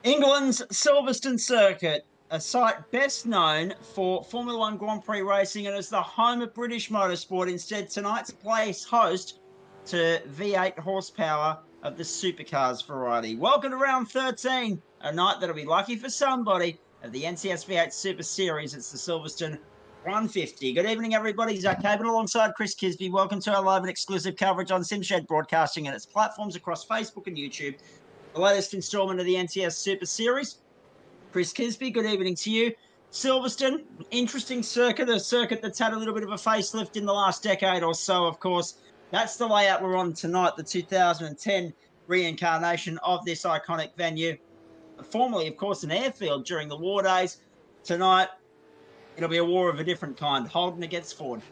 England's Silverstone circuit, a site best known for Formula One Grand Prix racing and as the home of British motorsport. Instead, tonight's place host to V8 horsepower of the supercars variety. Welcome to round 13, a night that'll be lucky for somebody of the NTS V8 SuperSeries. It's the Silverstone 150. Good evening, everybody. Zach Caban alongside Chris Kisby. Welcome to our live and exclusive coverage on SimShed Broadcasting and its platforms across Facebook and YouTube. The latest installment of the NTS SuperSeries. Chris Kisby, good evening to you. Silverstone, interesting circuit, a circuit that's had a little bit of a facelift in the last decade or so, of course. That's the layout we're on tonight, the 2010 reincarnation of this iconic venue. Formerly, of course, an airfield during the war days. Tonight, it'll be a war of a different kind, Holden against Ford.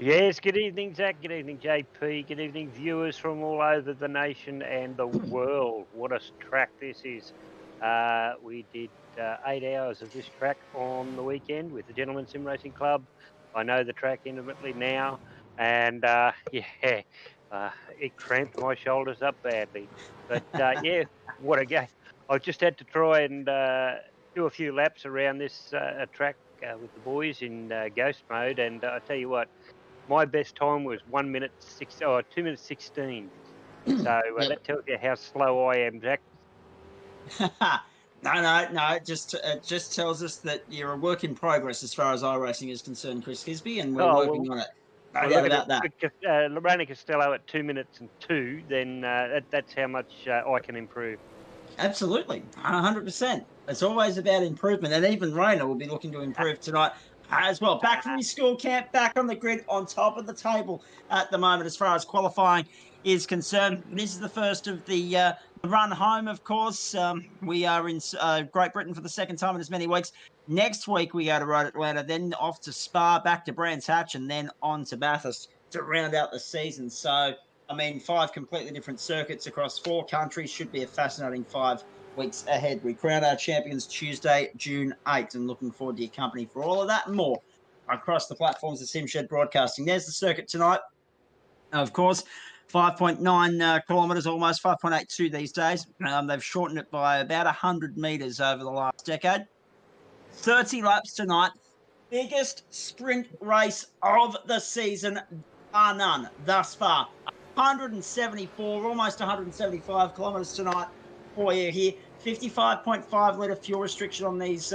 Yes, good evening, Zach. Good evening, JP. Good evening, viewers from all over the nation and the world. What a track this is. We did 8 hours of this track on the weekend with the Gentlemen's Sim Racing Club. I know the track intimately now, and it cramped my shoulders up badly. But yeah, what a game. I just had to try and do a few laps around this track with the boys in ghost mode, and I tell you what, my best time was 2 minutes 16. So that tells you how slow I am, Jack. No. It just tells us that you're a work in progress as far as iRacing is concerned, Chris Kisby, and we're working on it. No doubt about that. Lorena Costello at 2 minutes and 2, then that's how much I can improve. Absolutely, 100%. It's always about improvement, and even Rainer will be looking to improve tonight as well. Back from his school camp, back on the grid, on top of the table at the moment as far as qualifying is concerned. This is the first of the run home, of course. We are in Great Britain for the second time in as many weeks. Next week, we go to Road Atlanta, then off to Spa, back to Brands Hatch, and then on to Bathurst to round out the season. So, I mean, 5 completely different circuits across 4 countries. Should be a fascinating 5 weeks ahead. We crown our champions Tuesday, June 8th, and looking forward to your company for all of that and more across the platforms of SimShed Broadcasting. There's the circuit tonight. Of course, 5.9 kilometres, almost 5.82 these days. They've shortened it by about 100 metres over the last decade. 30 laps tonight. Biggest sprint race of the season, bar none, thus far. 174, almost 175 kilometres tonight for you here. 55.5 litre fuel restriction on these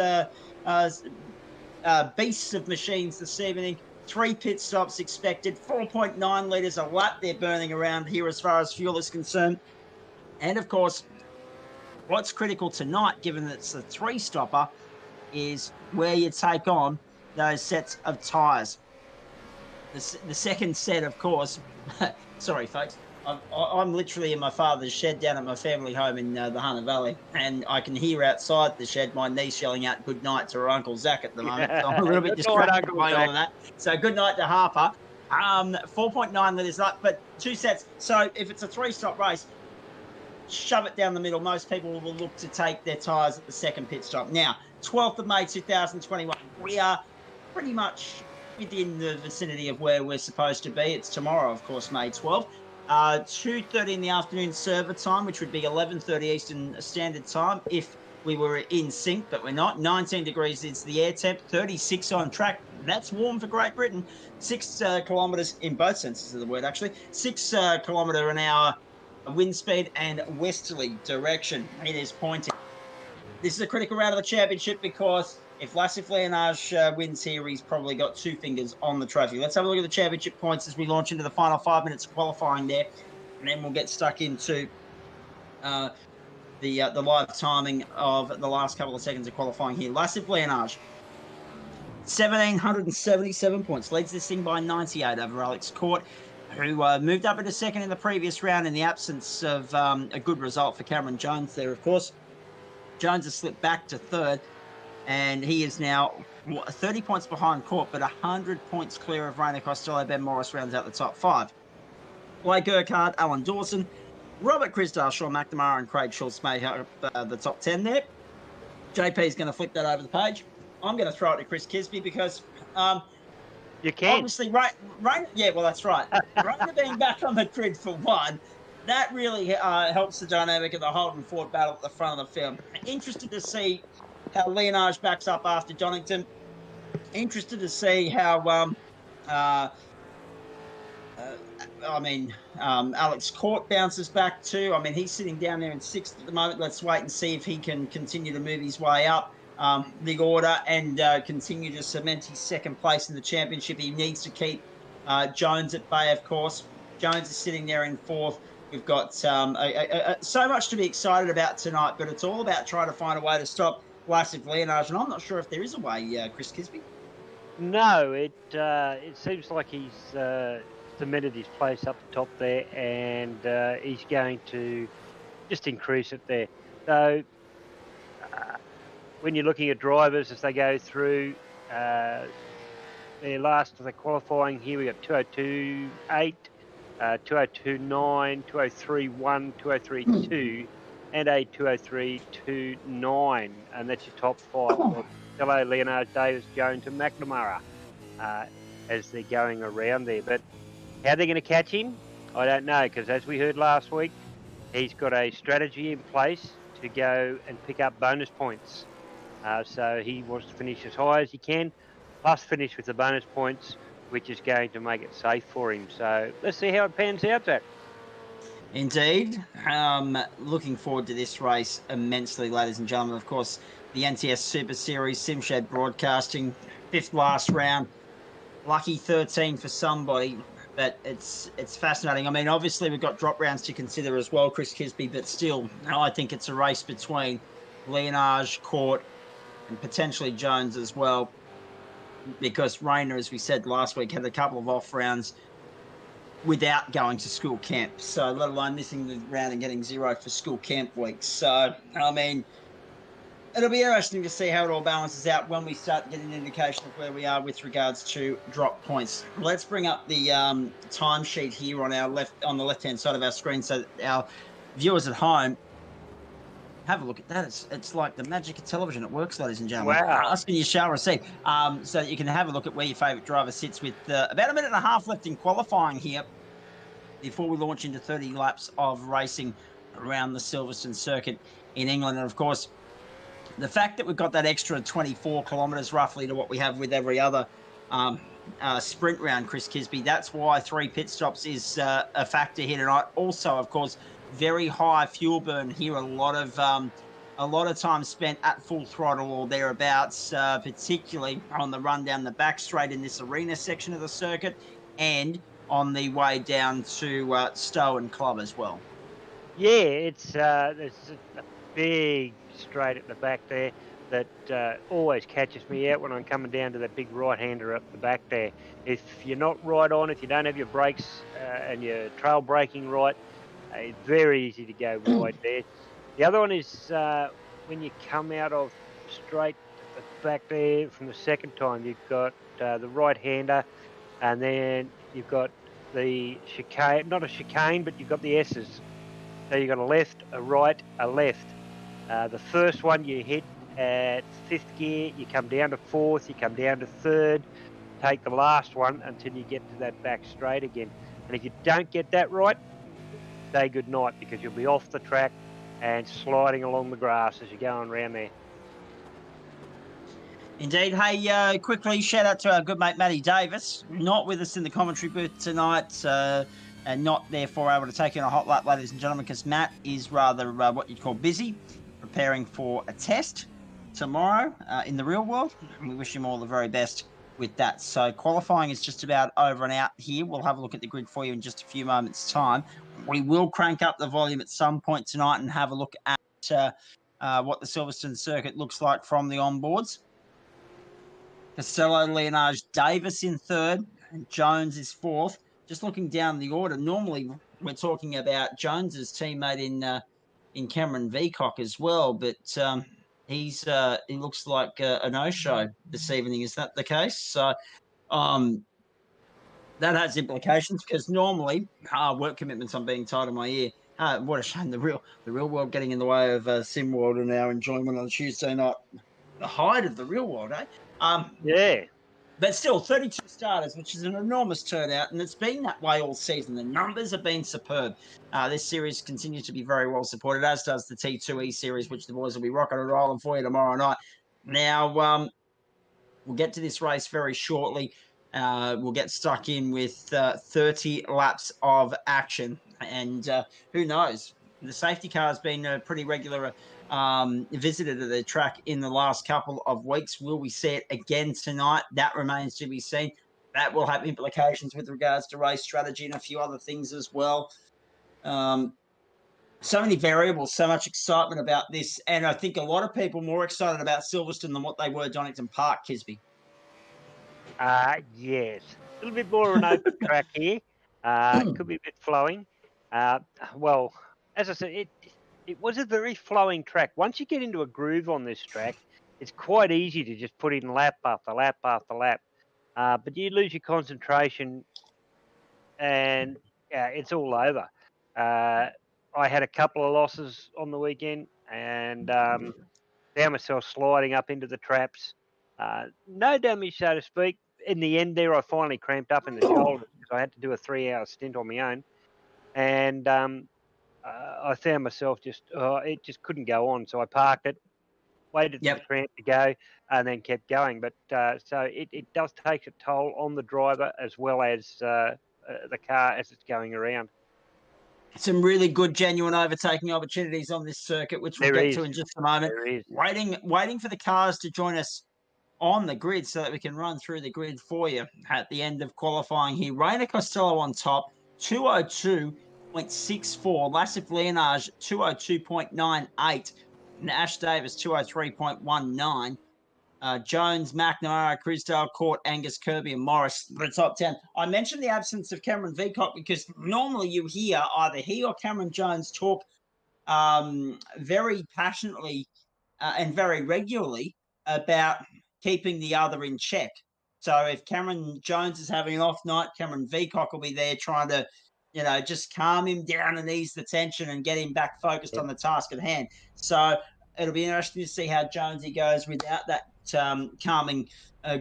beasts of machines this evening. 3 pit stops expected. 4.9 litres a lap they're burning around here as far as fuel is concerned. And of course, what's critical tonight, given that it's a 3-stopper, is where you take on those sets of tyres. The second set, of course, sorry, folks, I'm literally in my father's shed down at my family home in the Hunter Valley, and I can hear outside the shed my niece yelling out good night to her Uncle Zach at the moment. So I'm a little bit distracted by all of that. So good night to Harper. 4.9 litres up, but 2 sets. So if it's a 3-stop race, shove it down the middle. Most people will look to take their tyres at the second pit stop. Now, 12th of May 2021, we are pretty much within the vicinity of where we're supposed to be. It's tomorrow, of course, May 12th. 2:30 in the afternoon server time, which would be 11:30 Eastern Standard Time if we were in sync, but we're not. 19 degrees is the air temp, 36 on track. That's warm for Great Britain. 6 kilometres in both senses of the word, actually. 6 kilometre an hour wind speed and westerly direction. It is pointing. This is a critical round of the championship because if Lassif Leonage wins here, he's probably got 2 fingers on the trophy. Let's have a look at the championship points as we launch into the final 5 minutes of qualifying there. And then we'll get stuck into the live timing of the last couple of seconds of qualifying here. Lassif Leonage, 1,777 points. Leads this thing by 98 over Alex Court, who moved up into second in the previous round in the absence of a good result for Cameron Jones there, of course. Jones has slipped back to third, and he is now 30 points behind Court, but 100 points clear of Rainer Costello. Ben Morris rounds out the top 5. Blake Urquhart, Alan Dawson, Robert Crisdale, Sean McNamara, and Craig Schultz make up the top 10 there. JP is going to flip that over the page. I'm going to throw it to Chris Kisby because you can. Obviously, Rainer, yeah, well, that's right. Rainer being back on the grid for one, that really helps the dynamic of the Holden Ford battle at the front of the field. Interested to see how Leonage backs up after Donington. Interested to see how uh, uh, Alex Court bounces back too. I mean, he's sitting down there in sixth at the moment. Let's wait and see if he can continue to move his way up the order and continue to cement his second place in the championship. He needs to keep Jones at bay, of course. Jones is sitting there in fourth. We've got so much to be excited about tonight, but it's all about trying to find a way to stop Vlasic Leonage, and I'm not sure if there is a way, Chris Kisby. No, it seems like he's cemented his place up the top there, and he's going to just increase it there. So when you're looking at drivers as they go through their last of the qualifying here, we got 2028, 2029, 2031, 2032, and a 2032-9, and that's your top five. Hello, Leonard, Davis, Jones, and McNamara as they're going around there. But how they're going to catch him, I don't know, because as we heard last week, he's got a strategy in place to go and pick up bonus points. So he wants to finish as high as he can, plus finish with the bonus points, which is going to make it safe for him. So let's see how it pans out, Zach. Indeed. Looking forward to this race immensely, ladies and gentlemen. Of course, the NTS SuperSeries, Simshed Broadcasting, fifth last round. Lucky 13 for somebody, but it's fascinating. I mean, obviously, we've got drop rounds to consider as well, Chris Kisby, but still, I think it's a race between Leonage, Court, and potentially Jones as well, because Rayner, as we said last week, had a couple of off rounds without going to school camp, so let alone missing the round and getting zero for school camp week. So, I mean, it'll be interesting to see how it all balances out when we start getting an indication of where we are with regards to drop points. Let's bring up the timesheet here on the left-hand side of our screen, so our viewers at home have a look at that. It's like the magic of television. It works, ladies and gentlemen. Wow. Ask and you shall receive. So that you can have a look at where your favourite driver sits with about a minute and a half left in qualifying here before we launch into 30 laps of racing around the Silverstone circuit in England. And, of course, the fact that we've got that extra 24 kilometres roughly to what we have with every other sprint round, Chris Kisby, that's why 3 pit stops is a factor here tonight. Also, of course, very high fuel burn here. A lot of time spent at full throttle or thereabouts, particularly on the run down the back straight in this arena section of the circuit, and on the way down to Stowe and Club as well. Yeah, it's there's a big straight at the back there that always catches me out when I'm coming down to that big right-hander up the back there. If you're not right on, if you don't have your brakes and your trail braking right, it's very easy to go wide there. The other one is when you come out of straight at the back there from the second time, you've got the right-hander, and then you've got the chicane, not a chicane, but you've got the S's. So you've got a left, a right, a left. The first one you hit at 5th gear, you come down to 4th, you come down to 3rd, take the last one until you get to that back straight again. And if you don't get that right, say good night, because you'll be off the track and sliding along the grass as you're going around there. Indeed. Hey, quickly, shout out to our good mate Matty Davis, not with us in the commentary booth tonight, and not therefore able to take in a hot lap, ladies and gentlemen, because Matt is rather what you'd call busy, preparing for a test tomorrow in the real world, and we wish him all the very best with that. So qualifying is just about over and out here. We'll have a look at the grid for you in just a few moments' time. We will crank up the volume at some point tonight and have a look at what the Silverstone circuit looks like from the onboards. Costello, Leonage, Davis in 3rd, and Jones is 4th. Just looking down the order, normally we're talking about Jones's teammate in Cameron Veacock as well, but he looks like a no-show this evening. Is that the case? So that has implications, because normally work commitments, I'm being tied in my ear. What a shame, the real world getting in the way of Sim World and our enjoyment on Tuesday night. The height of the real world, eh? Yeah. But still, 32 starters, which is an enormous turnout, and it's been that way all season. The numbers have been superb. This series continues to be very well supported, as does the T2E series, which the boys will be rocking and rolling for you tomorrow night. Now, we'll get to this race very shortly. We'll get stuck in with 30 laps of action, and who knows? The safety car has been a pretty regular visitor to the track in the last couple of weeks. Will we see it again tonight? That remains to be seen. That will have implications with regards to race strategy and a few other things as well. So many variables, so much excitement about this, and I think a lot of people more excited about Silverstone than what they were Donington Park, Kisby. Yes. A little bit more of an open track here. Could be a bit flowing. Well, as I said, it was a very flowing track. Once you get into a groove on this track, it's quite easy to just put in lap after lap after lap. But you lose your concentration and it's all over. I had a couple of losses on the weekend and found myself sliding up into the traps. No damage, so to speak. In the end there, I finally cramped up in the shoulders because I had to do a 3-hour stint on my own. And I found myself it just couldn't go on. So I parked it, waited for the cramp to go, and then kept going. But so it does take a toll on the driver as well as the car as it's going around. Some really good, genuine overtaking opportunities on this circuit, which we'll get to in just a moment. Waiting for the cars to join us on the grid so that we can run through the grid for you at the end of qualifying here. Rainer Costello on top, 202.64. Lassif Leonage, 202.98. And Ash Davis, 203.19. Jones, McNamara, Crisdale, Court, Angus, Kirby, and Morris, the top 10. I mentioned the absence of Cameron Veacock because normally you hear either he or Cameron Jones talk very passionately and very regularly about keeping the other in check. So if Cameron Jones is having an off night, Cameron Veacock will be there trying to, just calm him down and ease the tension and get him back focused on the task at hand. So it'll be interesting to see how Jonesy goes without that calming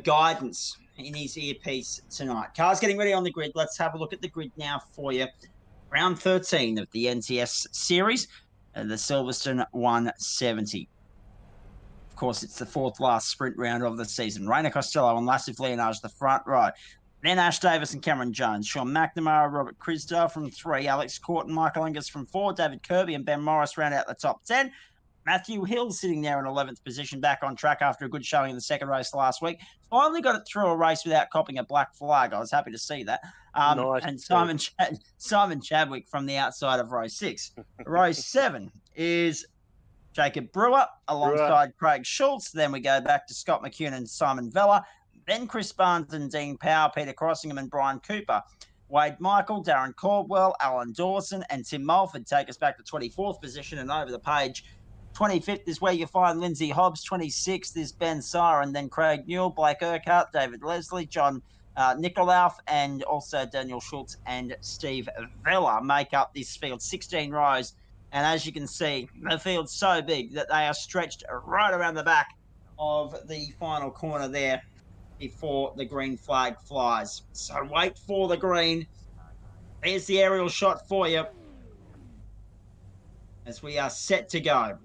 guidance in his earpiece tonight. Cars getting ready on the grid. Let's have a look at the grid now for you. Round 13 of the NTS series, the Silverstone 170. Of course, it's the fourth last sprint round of the season. Rainer Costello and Lassif Leonage, the front row. Then Ash Davis and Cameron Jones. Sean McNamara, Robert Crisdale from 3. Alex Court and Michael Angus from 4. David Kirby and Ben Morris round out the top 10. Matthew Hill sitting there in 11th position, back on track after a good showing in the second race last week. Finally got it through a race without copping a black flag. I was happy to see that. Nice. And Simon Chadwick from the outside of row 6. Row 7 is Jacob Brewer alongside Craig Schultz. Then we go back to Scott McCune and Simon Vella. Then Chris Barnes and Dean Power, Peter Crossingham and Brian Cooper. Wade Michael, Darren Caldwell, Alan Dawson and Tim Mulford take us back to 24th position and over the page. 25th is where you find Lindsay Hobbs. 26th is Ben Sire, and then Craig Newell, Blake Urquhart, David Leslie, John Nikolauf, and also Daniel Schultz and Steve Vella make up this field. 16 rows, and as you can see, the field's so big that they are stretched right around the back of the final corner there before the green flag flies. So wait for the green. There's the aerial shot for you as we are set to go.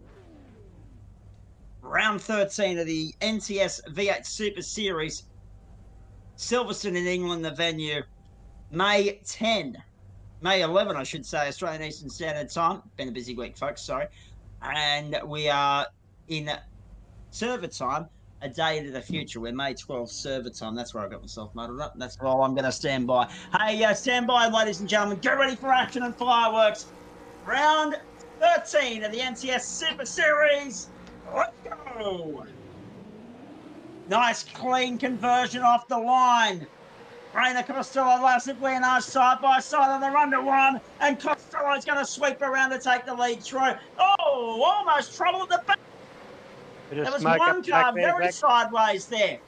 Round 13 of the NTS V8 SuperSeries. Silverstone in England, the venue. May 11, I should say, Australian Eastern Standard Time. Been a busy week, folks, sorry. And we are in server time, a day into the future. We're May 12 server time. That's where I got myself muddled up. That's all I'm going to stand by. Hey, stand by, ladies and gentlemen. Get ready for action and fireworks. Round 13 of the NTS SuperSeries. Let's go. Nice, clean conversion off the line. Rainer Costello, Lassif Leonage side by side on the run to one. And Costello's going to sweep around to take the lead through. Oh, almost trouble at the back. There was one car very sideways there.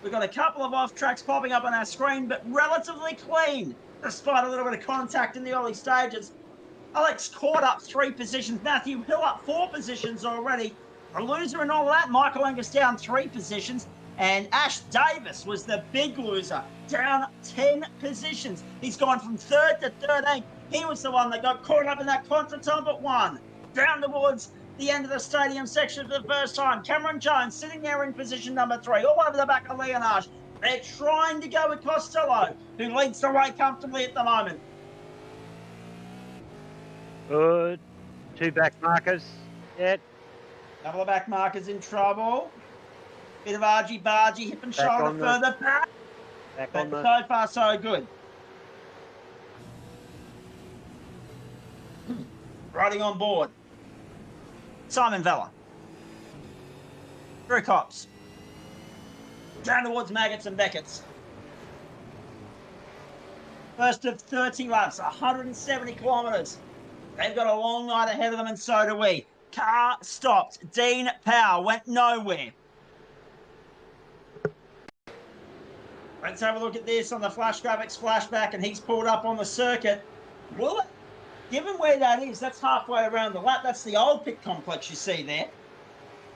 We've got a couple of off tracks popping up on our screen, but relatively clean, despite a little bit of contact in the early stages. Alex Court up 3 positions. Matthew Hill up 4 positions already. The loser in all of that, Michael Angus down 3 positions. And Ash Davis was the big loser, down 10 positions. He's gone from 3rd to 13th. He was the one that got caught up in that contretemps but won. Down towards the end of the stadium section for the first time. Cameron Jones sitting there in position number 3, all over the back of Leonage. They're trying to go with Costello, who leads the way comfortably at the moment. Good. 2 back markers. Yeah. Couple of back markers in trouble. Bit of argy-bargy, hip and shoulder further back. But so far, so good. Riding on board. Simon Vella. Drew Cops. Down towards Maggots and Beckett's. First of 30 laps, 170 kilometres. They've got a long night ahead of them, and so do we. Car stopped. Dean Powell went nowhere. Let's have a look at this on the Flash Graphics flashback, and he's pulled up on the circuit. Will it? Given where that is, that's halfway around the lap. That's the old pit complex you see there.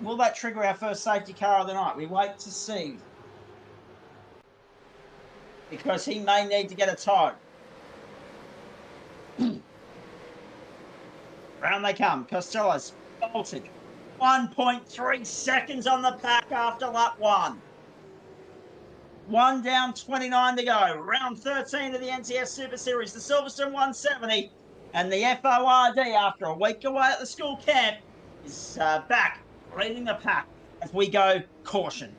Will that trigger our first safety car of the night? We wait to see. Because he may need to get a tow. Round they come. Costello's bolted. 1.3 seconds on the pack after lap 1. 1 down, 29 to go. Round 13 of the NTS SuperSeries, the Silverstone 170. And the FORD, after a week away at the school camp, is back, leading the pack as we go caution.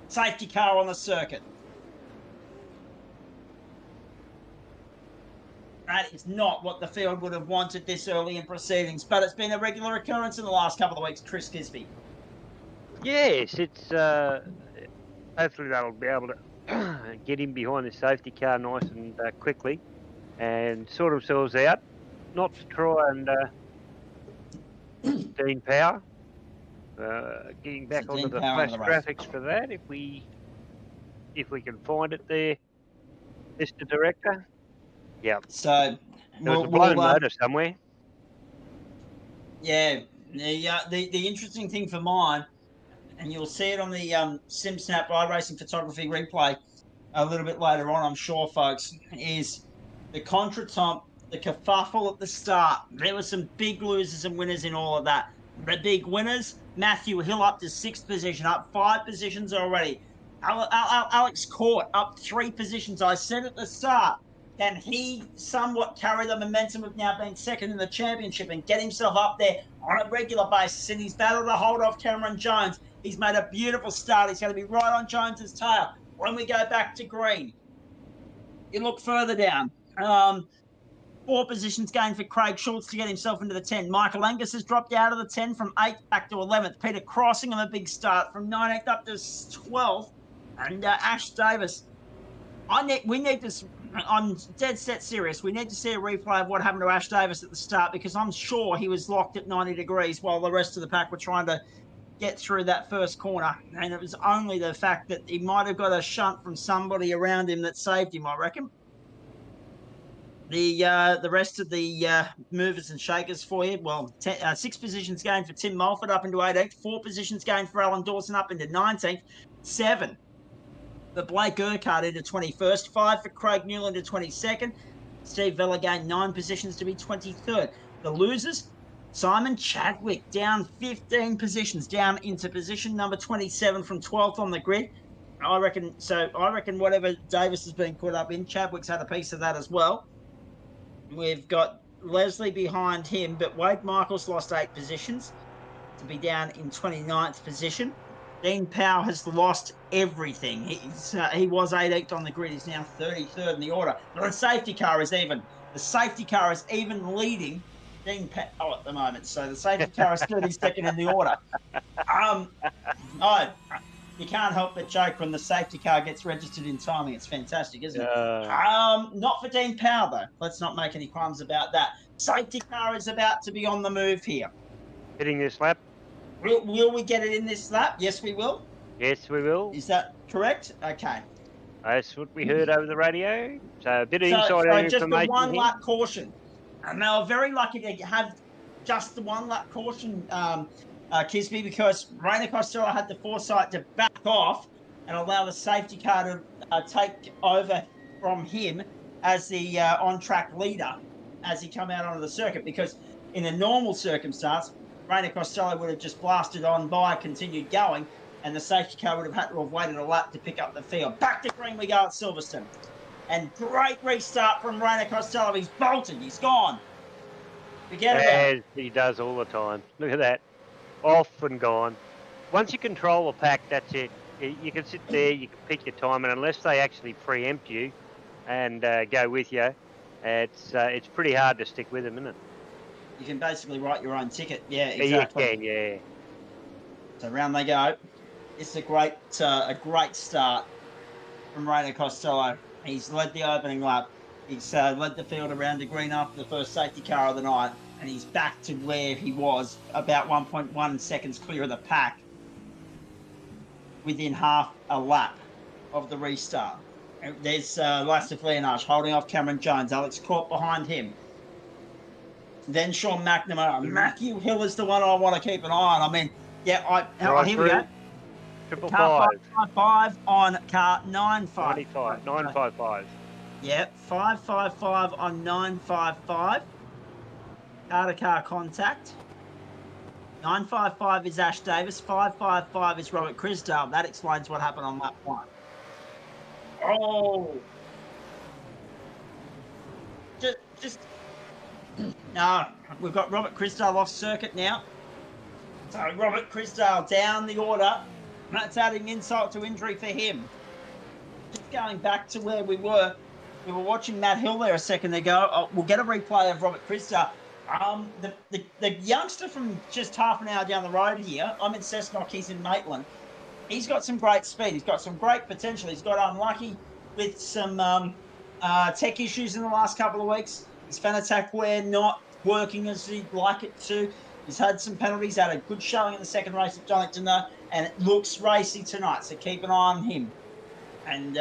Safety car on the circuit. That is not what the field would have wanted this early in proceedings, but it's been a regular occurrence in the last couple of weeks, Chris Kisby. Yes, it's hopefully they'll be able to get in behind the safety car nice and quickly and sort themselves out, not to try and Dean Power. Getting back onto the flash graphics for that, if we can find it there, Mr. Director. Yeah. So there was a blown motor somewhere. Yeah. The interesting thing for mine, and you'll see it on the SimSnap iRacing photography replay a little bit later on, I'm sure, folks, is the contretemps, the kerfuffle at the start. There were some big losers and winners in all of that. The big winners, Matthew Hill up to 6th position, up 5 positions already. Alex Court up 3 positions. I said at the start, can he somewhat carry the momentum of now being second in the championship and get himself up there on a regular basis? And he's battled to hold off Cameron Jones. He's made a beautiful start. He's going to be right on Jones's tail when we go back to green. You look further down. 4 positions gained for Craig Schultz to get himself into the 10. Michael Angus has dropped out of the 10 from 8th back to 11th. Peter Crossing on a big start from 19th up to 12th. And Ash Davis. We need to... I'm dead set serious. We need to see a replay of what happened to Ash Davis at the start, because I'm sure he was locked at 90 degrees while the rest of the pack were trying to get through that first corner. And it was only the fact that he might have got a shunt from somebody around him that saved him, I reckon. The rest of the movers and shakers for you, well, 6 positions gained for Tim Mulford up into 18th, 4 positions gained for Alan Dawson up into 19th, 7 for Blake Urquhart into 21st, 5 for Craig Newland into 22nd, Steve Vella gained 9 positions to be 23rd. The losers, Simon Chadwick down 15 positions, down into position number 27 from 12th on the grid. I reckon whatever Davis has been caught up in, Chadwick's had a piece of that as well. We've got Leslie behind him, but Wade Michaels lost 8 positions to be down in 29th position. Dean Powell has lost everything. He was 18th on the grid. He's now 33rd in the order. But the safety car is even. The safety car is even leading Dean Powell at the moment. So the safety car is 32nd in the order. You can't help but joke when the safety car gets registered in timing. It's fantastic, isn't it? Not for Dean Powell, though. Let's not make any qualms about that. Safety car is about to be on the move here. Hitting this lap. Will we get it in this lap? Yes, we will. Yes, we will. Is that correct? Okay. That's what we heard over the radio. So a bit of inside information. Just the 1 lap caution. And they were very lucky to have just the 1 lap caution Kisby, because Rainer Costello had the foresight to back off and allow the safety car to take over from him as the on-track leader as he come out onto the circuit. Because in a normal circumstance, Rainer Costello would have just blasted on by, continued going, and the safety car would have had to have waited a lap to pick up the field. Back to green we go at Silverstone. And great restart from Rainer Costello. He's bolted. He's gone. Forget about it. As he does all the time. Look at that. Off and gone. Once you control a pack, that's it. You can sit there, you can pick your time, and unless they actually preempt you and go with you, it's pretty hard to stick with them, isn't it? You can basically write your own ticket. Yeah, exactly. You can, yeah. So round they go. It's a great start from Rainer Costello. He's led the opening lap. He's led the field around to green after the first safety car of the night, and he's back to where he was, about 1.1 seconds clear of the pack, within half a lap of the restart. There's Lasse Fleinash holding off Cameron Jones. Alex Corp behind him. Then Sean McNamara. Matthew Hill is the one I want to keep an eye on. I mean, yeah, here we go. Triple Car five. 555 on car 955. 955. Yep, 555 on 955. Car-to-car contact. 955 is Ash Davis. 555 is Robert Crisdale. That explains what happened on lap 1. Oh. Just. No, we've got Robert Crisdale off circuit now. So Robert Crisdale down the order. That's adding insult to injury for him. Just going back to where we were watching Matt Hill there a second ago. We'll get a replay of Robert Crisdale. The youngster from just half an hour down the road here, I'm in Cessnock, he's in Maitland. He's got some great speed. He's got some great potential. He's got unlucky with some tech issues in the last couple of weeks. His fan attack wear not working as he'd like it to. He's had some penalties, had a good showing in the second race at Donington, and it looks racy tonight, so keep an eye on him. And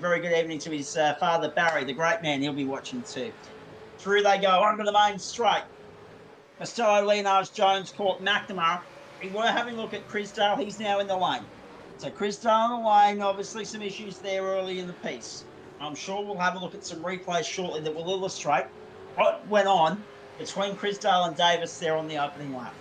very good evening to his father, Barry, the great man. He'll be watching too. Through they go, onto the main straight. Costello, Leonards, Jones, Court, McNamara. We were having a look at Crisdale. He's now in the lane. So Crisdale in the lane, obviously some issues there early in the piece. I'm sure we'll have a look at some replays shortly that will illustrate what went on between Crisdale and Davis there on the opening lap.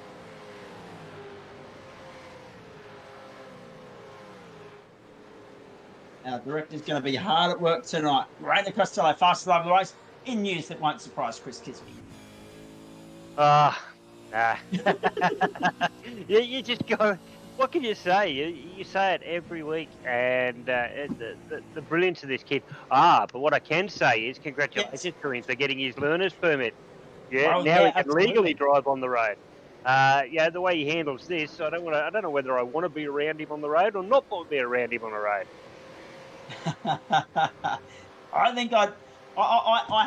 Our director's going to be hard at work tonight. Rainer Costello, fastest lap of the race, in news that won't surprise Chris Kisby. You just go, what can you say? You say it every week, and the brilliance of this kid. But what I can say is congratulations to him for getting his learner's permit. Now he can absolutely legally drive on the road. The way he handles this, I don't know whether I want to be around him on the road or not want to be around him on the road. I think I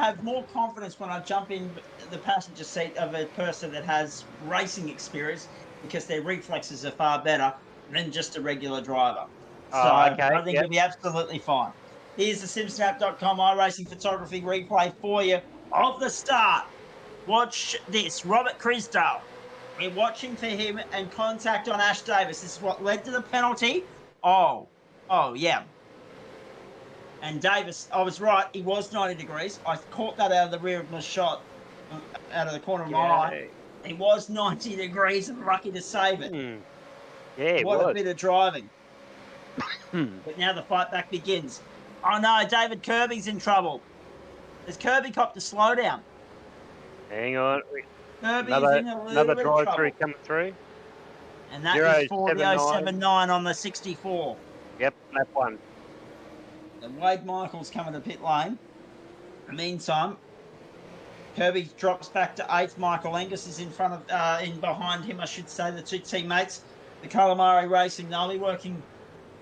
have more confidence when I jump in the passenger seat of a person that has racing experience, because their reflexes are far better than just a regular driver. I think you'll be absolutely fine. Here's the simsnap.com iRacing photography replay for you of the start. Watch this. Robert Crisdale. We're watching for him, and contact on Ash Davis. This is what led to the penalty. Oh, yeah. And Davis, I was right. He was 90 degrees. I caught that out of the rear of my shot, out of the corner of my eye. He was 90 degrees and lucky to save it. Yeah, what a bit of driving. But now the fight back begins. Oh no, David Kirby's in trouble. Has Kirby copped a slowdown? Hang on. Kirby's in another drive-through coming through. And that is for the 079 on the 64. Yep, that one. And Wade Michaels coming to pit lane. In the meantime, Kirby drops back to 8th. Michael Angus is in front of, in behind him, I should say, the two teammates. The Calamari Racing, they'll be working.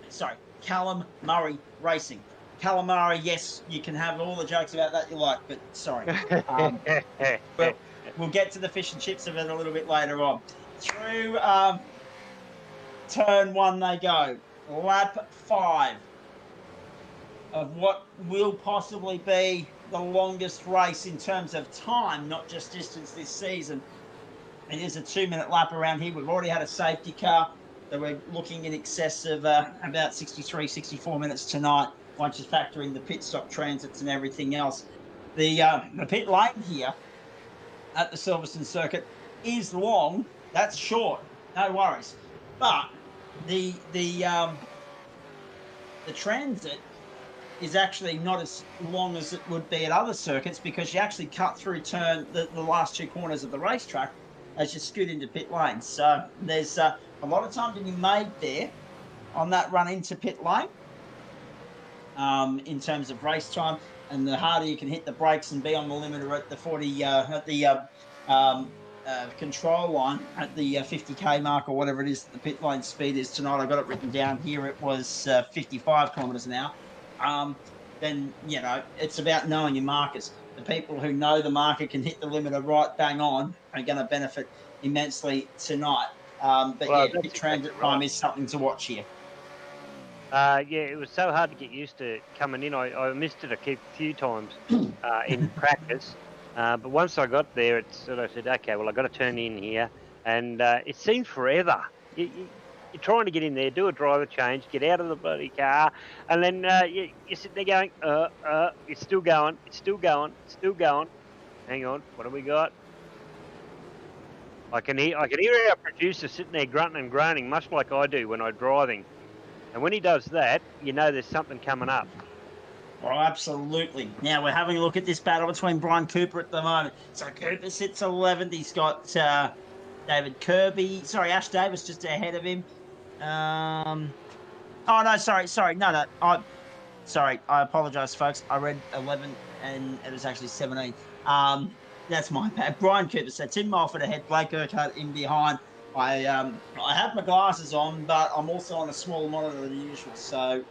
Sorry, Callum Murray Racing. Calamari, yes, you can have all the jokes about that you like, but sorry. We'll get to the fish and chips of it a little bit later on. Through turn 1 they go. Lap 5 of what will possibly be the longest race in terms of time, not just distance this season. It is a 2-minute lap around here. We've already had a safety car. So we're looking in excess of about 63, 64 minutes tonight, once you factor in the pit stop transits and everything else. The pit lane here at the Silverstone circuit is long. That's short. No worries. But the transit is actually not as long as it would be at other circuits, because you actually cut through the last 2 corners of the racetrack as you scoot into pit lane. So there's a lot of time to be made there on that run into pit lane in terms of race time. And the harder you can hit the brakes and be on the limiter at the 40 at the control line at the 50k mark or whatever it is the pit lane speed is tonight. I got it written down here. It was 55 kilometers an hour. Then it's about knowing your markers. The people who know the marker can hit the limiter right bang on are going to benefit immensely tonight. Pit transit time is something to watch here. It was so hard to get used to coming in. I missed it a few times in practice. But once I got there, I said, okay, well, I've got to turn in here. And it seemed forever. You're trying to get in there, do a driver change, get out of the bloody car, and then you sit there going, it's still going, it's still going, it's still going. Hang on, what have we got? I can hear our producer sitting there grunting and groaning, much like I do when I'm driving. And when he does that, you know there's something coming up. Oh, absolutely. Now we're having a look at this battle between Brian Cooper at the moment. So Cooper sits 11th. He's got Ash Davis just ahead of him. I apologize, folks. I read 11 and it was actually 17. That's my bad. Brian Cooper. So Tim Mulford ahead, Blake Urquhart in behind. I have my glasses on, but I'm also on a smaller monitor than usual, so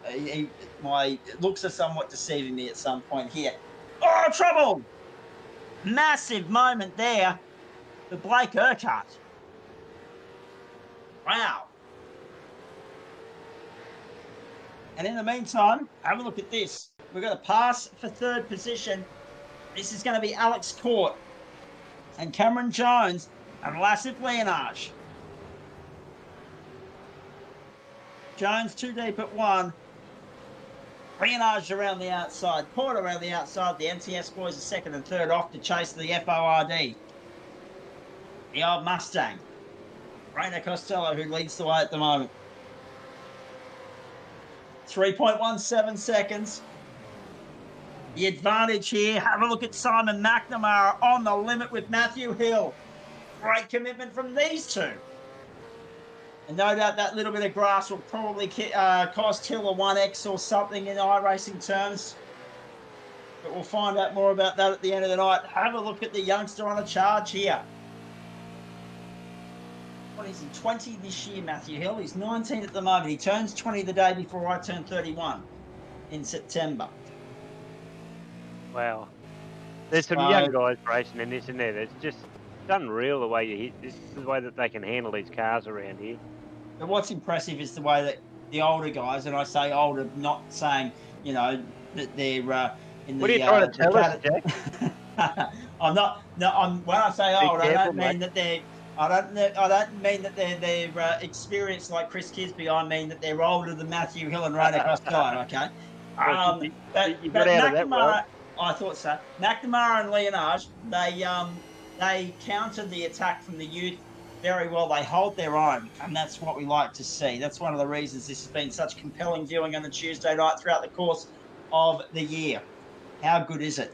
my looks are somewhat deceiving me at some point here. Oh, trouble! Massive moment there for Blake Urquhart. Wow. And in the meantime, have a look at this. We've got a pass for 3rd position. This is going to be Alex Court and Cameron Jones and Lassif Leonage. Jones 2 deep at 1. Leonage around the outside. Court around the outside. The NTS boys are 2nd and 3rd off to chase the FORD. The old Mustang. Rainer Costello, who leads the way at the moment. 3.17 seconds. The advantage here. Have a look at Simon McNamara on the limit with Matthew Hill. Great commitment from these two. And no doubt that little bit of grass will probably cost Hill a 1x or something in iRacing terms. But we'll find out more about that at the end of the night. Have a look at the youngster on a charge here. What is he, 20 this year, Matthew Hill? He's 19 at the moment. He turns 20 the day before I turn 31 in September. Wow. There's some young guys racing in this and there. It's just unreal the way you hit this, the way that they can handle these cars around here. But what's impressive is the way that the older guys, and I say older, not saying, that they're in the... What are you trying to tell us, Jack? When I say old, I don't mean that they're... I don't mean that they're experienced like Chris Kisby. I mean that they're older than Matthew Hill and Rainer Costello, okay? But McNamara, I thought so. McNamara and Leonage, they countered the attack from the youth very well. They hold their own, and that's what we like to see. That's one of the reasons this has been such compelling viewing on a Tuesday night throughout the course of the year. How good is it?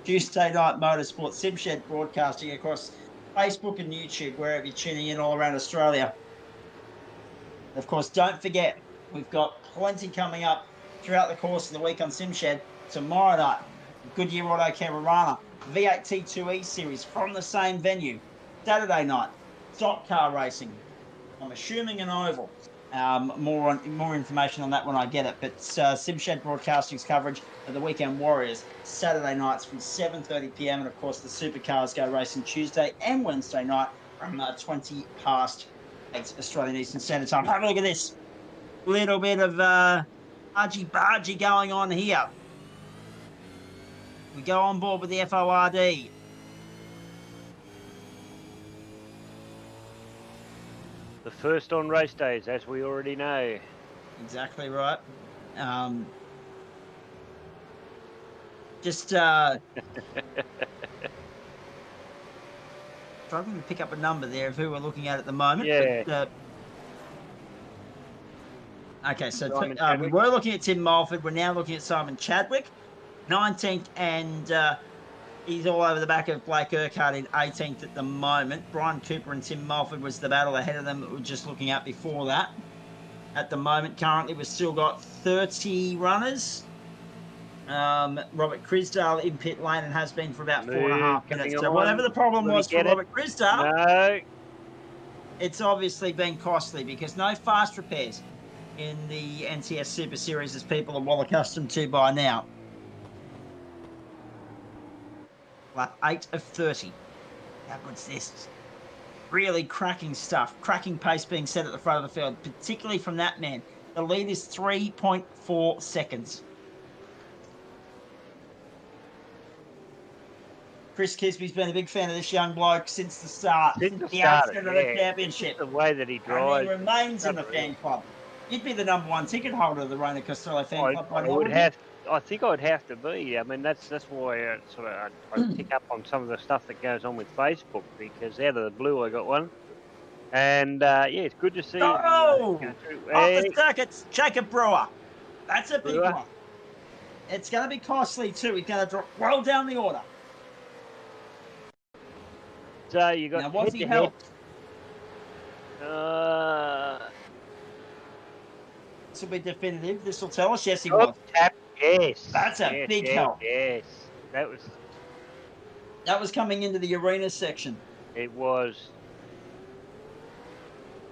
Tuesday night motorsport, SimShed broadcasting across Facebook and YouTube, wherever you're tuning in all around Australia. Of course, don't forget, we've got plenty coming up throughout the course of the week on SimShed. Tomorrow night, Goodyear Auto Carolina V8 T2E series from the same venue. Saturday night, stock car racing. I'm assuming an oval. More information on that when I get it. But SimShed Broadcasting's coverage of the Weekend Warriors Saturday nights from 7:30 p.m. and of course the Supercars go racing Tuesday and Wednesday night from 20 past 8 Australian Eastern Standard Time. Have a look at this. Little bit of argy-bargy going on here. We go on board with the FORD. The first on race days, as we already know. Exactly right. Just struggling to pick up a number there of who we're looking at the moment. Yeah. But, okay, so Simon we Chadwick. were looking at Tim Mulford. We're now looking at Simon Chadwick, 19th, and he's all over the back of Blake Urquhart in 18th at the moment. Brian Cooper and Tim Mulford was the battle ahead of them that we were just looking at before that. At the moment, currently, we've still got 30 runners. Robert Crisdale in pit lane and has been for about 4.5 minutes. So whatever the problem was for Robert Crisdale, no, it's obviously been costly because no fast repairs in the NTS SuperSeries as people are well accustomed to by now. Lap 8 of 30. How good's this? Really cracking stuff. Cracking pace being set at the front of the field, particularly from that man. The lead is 3.4 seconds. Chris Kisby's been a big fan of this young bloke since the start. Since the the start, outset of the championship. The way that he drives. And he remains in the fan club. You'd be the number one ticket holder of the Rona Costello fan club by now, wouldn't you? I think I'd have to be. I mean, that's why I pick up on some of the stuff that goes on with Facebook, because out of the blue I got one. And, yeah, it's good to see him. Oh! Off the circuits, Jacob Brewer. That's a big one. It's going to be costly, too. He's going to drop well down the order. So you got. Now, was he helped? This will be definitive. This will tell us. Yes, he was. Tap. Yes. That's a big help. Yes, that was coming into the arena section. It was.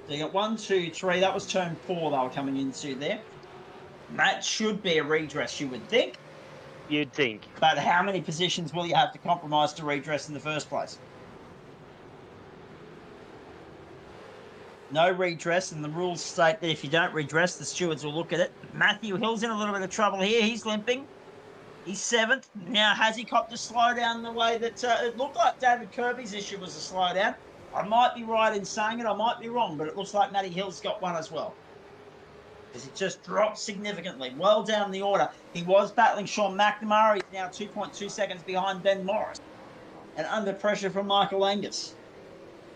So you got 1, 2, 3. That was turn 4 they were coming into there. That should be a redress, you would think. You'd think. But how many positions will you have to compromise to redress in the first place? No redress, and the rules state that if you don't redress, the stewards will look at it. Matthew Hill's in a little bit of trouble here. He's limping. He's 7th. Now, has he copped a slowdown the way that it looked like David Kirby's issue was a slowdown? I might be right in saying it. I might be wrong, but it looks like Matty Hill's got one as well. Because it just dropped significantly. Well down the order. He was battling Sean McNamara. He's now 2.2 seconds behind Ben Morris. And under pressure from Michael Angus.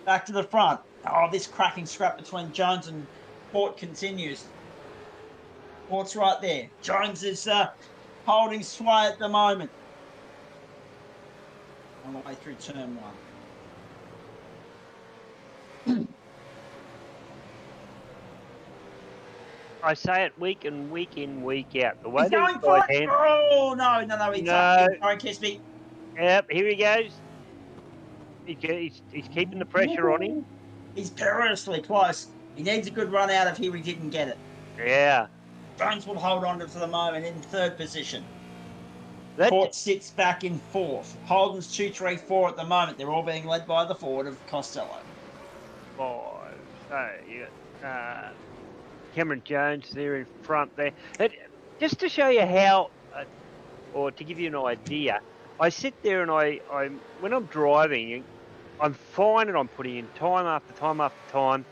Back to the front. Oh, this cracking scrap between Jones and Port continues. Port's right there. Jones is holding sway at the moment. On the way through turn 1. I say it week in, week out. The way he's going for it. Oh, no. He's up. Sorry, Kisby. Yep, here he goes. He's keeping the pressure on him. He's perilously close. He needs a good run out of here. He didn't get it. Yeah. Jones will hold on to for the moment in 3rd position. Port sits back in 4th. Holden's 2, 3, 4 at the moment. They're all being led by the forward of Costello. 5. So you got Cameron Jones there in front there. Just to show you how, or to give you an idea, I sit there and I when I'm driving, I'm fine and I'm putting in time after time after time.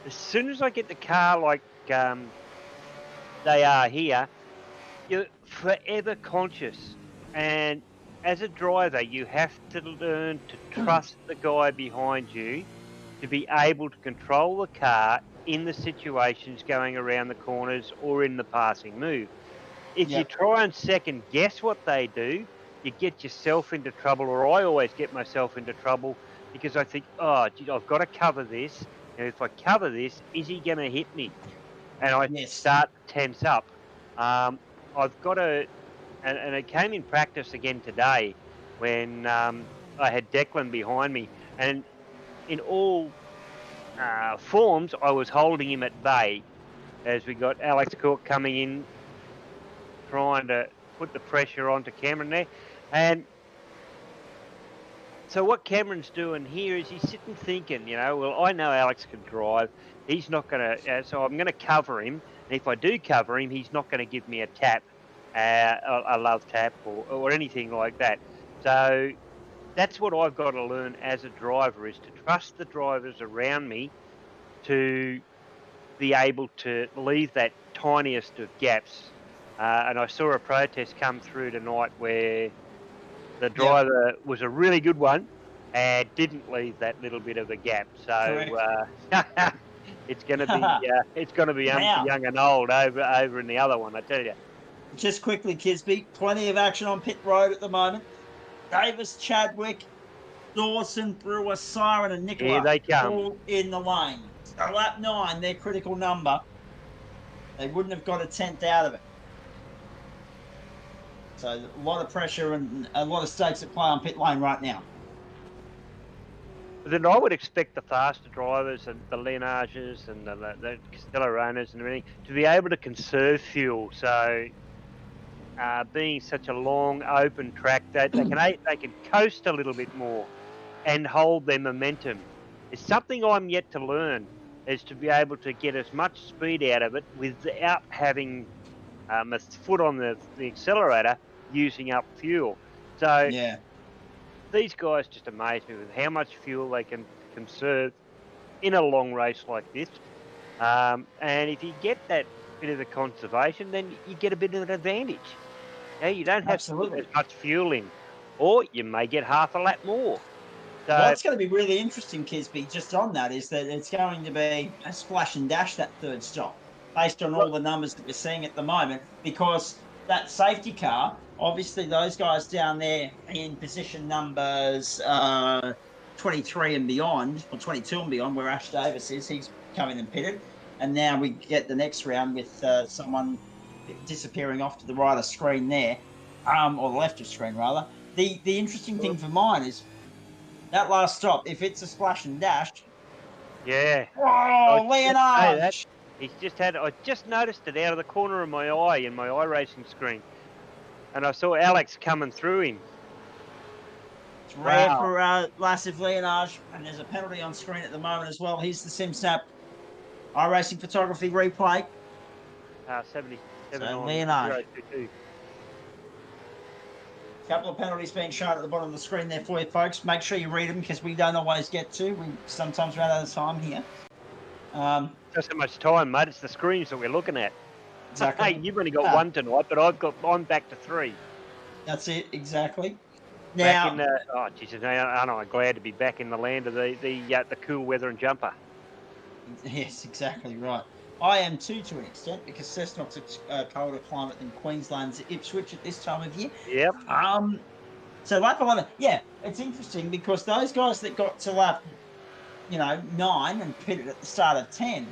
As soon as I get the car like they are here, you're forever conscious. And as a driver, you have to learn to trust the guy behind you to be able to control the car in the situations going around the corners or in the passing move. If you try and second guess what they do, you get yourself into trouble, or I always get myself into trouble because I think, oh, gee, I've got to cover this. And if I cover this, is he going to hit me? And I start to tense up. I've got to, and it came in practice again today when I had Declan behind me. And in all forms, I was holding him at bay as we got Alex Cook coming in, trying to put the pressure onto Cameron there. And so what Cameron's doing here is he's sitting thinking, well, I know Alex can drive. He's not going to, so I'm going to cover him. And if I do cover him, he's not going to give me a tap, a love tap or anything like that. So that's what I've got to learn as a driver, is to trust the drivers around me to be able to leave that tiniest of gaps. And I saw a protest come through tonight where the driver was a really good one and didn't leave that little bit of a gap. So it's going to be Now, young and old over in the other one, I tell you. just quickly, Kisby, plenty of action on pit road at the moment. Davis, Chadwick, Dawson, Brewer, Siren, and Nicola Here they come. all in the lane. So lap 9, their critical number. They wouldn't have got a 10th out of it. So a lot of pressure and a lot of stakes at play on pit lane right now. Then I would expect the faster drivers and the Leonages and the Castelleronas and everything to be able to conserve fuel. So being such a long open track, that they can coast a little bit more and hold their momentum. It's something I'm yet to learn, is to be able to get as much speed out of it without having a foot on the accelerator, using up fuel. So these guys just amaze me with how much fuel they can conserve in a long race like this. And if you get that bit of the conservation, then you get a bit of an advantage. Yeah, you don't have to put as much fuel in, or you may get half a lap more. So, what's going to be really interesting, Kisby, just on that, is that it's going to be a splash and dash, that third stop, based on all the numbers that we're seeing at the moment, because that safety car, obviously those guys down there in position numbers 23 and beyond, or 22 and beyond, where Ash Davis is, he's coming and pitted. And now we get the next round with someone disappearing off to the right of screen there, or the left of screen, rather. The interesting thing for mine is that last stop, if it's a splash and dash. Yeah. Oh, Leonard! He's just had, I just noticed it out of the corner of my eye in my iRacing screen. And I saw Alex coming through him. It's rare for Lasif Leonard, and there's a penalty on screen at the moment as well. Here's the SimSnap iRacing photography replay. 77 so on Leonard. 022. Couple of penalties being shown at the bottom of the screen there for you folks. Make sure you read them because we don't always get to. We sometimes run out of time here. Not so much time, mate. It's the screens that we're looking at. Exactly. Hey, you've only got one tonight, but I'm back to 3. That's it, exactly. Now, oh Jesus, aren't I glad to be back in the land of the cool weather and jumper? Yes, exactly right. I am too, to an extent, because Cessnock's a colder climate than Queensland's Ipswich at this time of year. Yep. So lap 11, yeah, it's interesting because those guys that got to lap, 9 and pitted at the start of 10,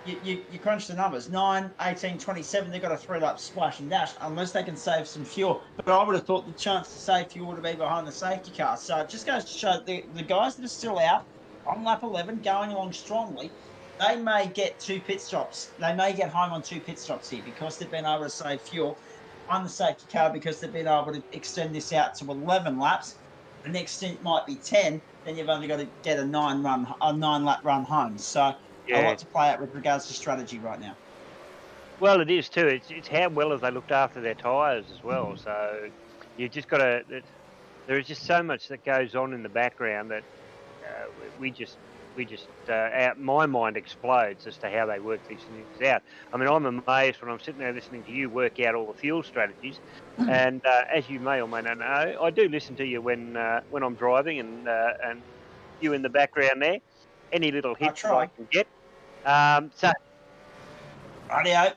you crunch the numbers, 9, 18, 27, they've got a 3-lap splash and dash, unless they can save some fuel. But I would have thought the chance to save fuel would be behind the safety car. So it just goes to show the guys that are still out on lap 11, going along strongly, they may get 2 pit stops. They may get home on 2 pit stops here because they've been able to save fuel on the safety car, because they've been able to extend this out to 11 laps. The next stint might be 10. Then you've only got to get a 9-lap run home. So a lot to play out with regards to strategy right now. Well, it is too. It's how well have they looked after their tyres as well. So you've just got to. There is just so much that goes on in the background that my mind explodes as to how they work these things out. I mean, I'm amazed when I'm sitting there listening to you work out all the fuel strategies. And as you may or may not know, I do listen to you when I'm driving, and you in the background there. Any little hits I can get. So. Rightio.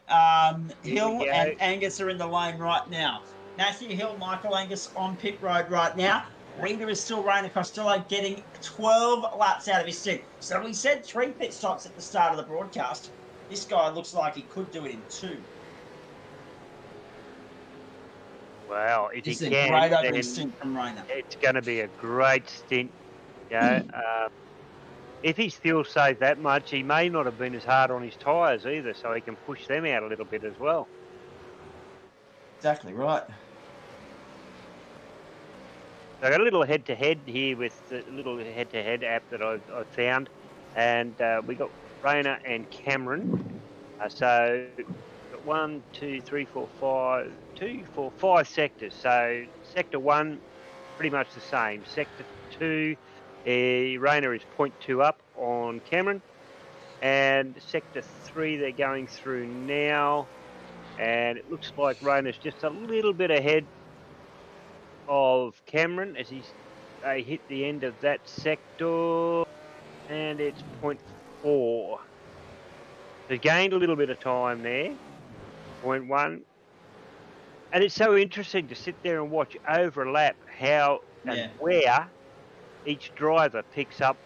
Hill and Angus are in the lane right now. Matthew Hill, Michael Angus on pit road right now. Leader is still Rainer Costello, getting 12 laps out of his stint. So we said 3 pit stops at the start of the broadcast. This guy looks like he could do it in 2. Wow, if it's he a can, great opening stint from Rainer. It's going to be a great stint. If he's fuel saved that much, he may not have been as hard on his tyres either, so he can push them out a little bit as well. Exactly right. So I got a little head-to-head here with the little head-to-head app that I've found, and we got Rainer and Cameron. So got 1, 2, 3, 4, 5, 2, 4, 5 sectors. So sector 1, pretty much the same. Sector 2 Rayner is 0.2 up on Cameron. And Sector 3 they're going through now. And it looks like Rayner's just a little bit ahead of Cameron as they hit the end of that sector. And it's 0.4. They gained a little bit of time there. 0.1. And it's so interesting to sit there and watch over a lap how and where each driver picks up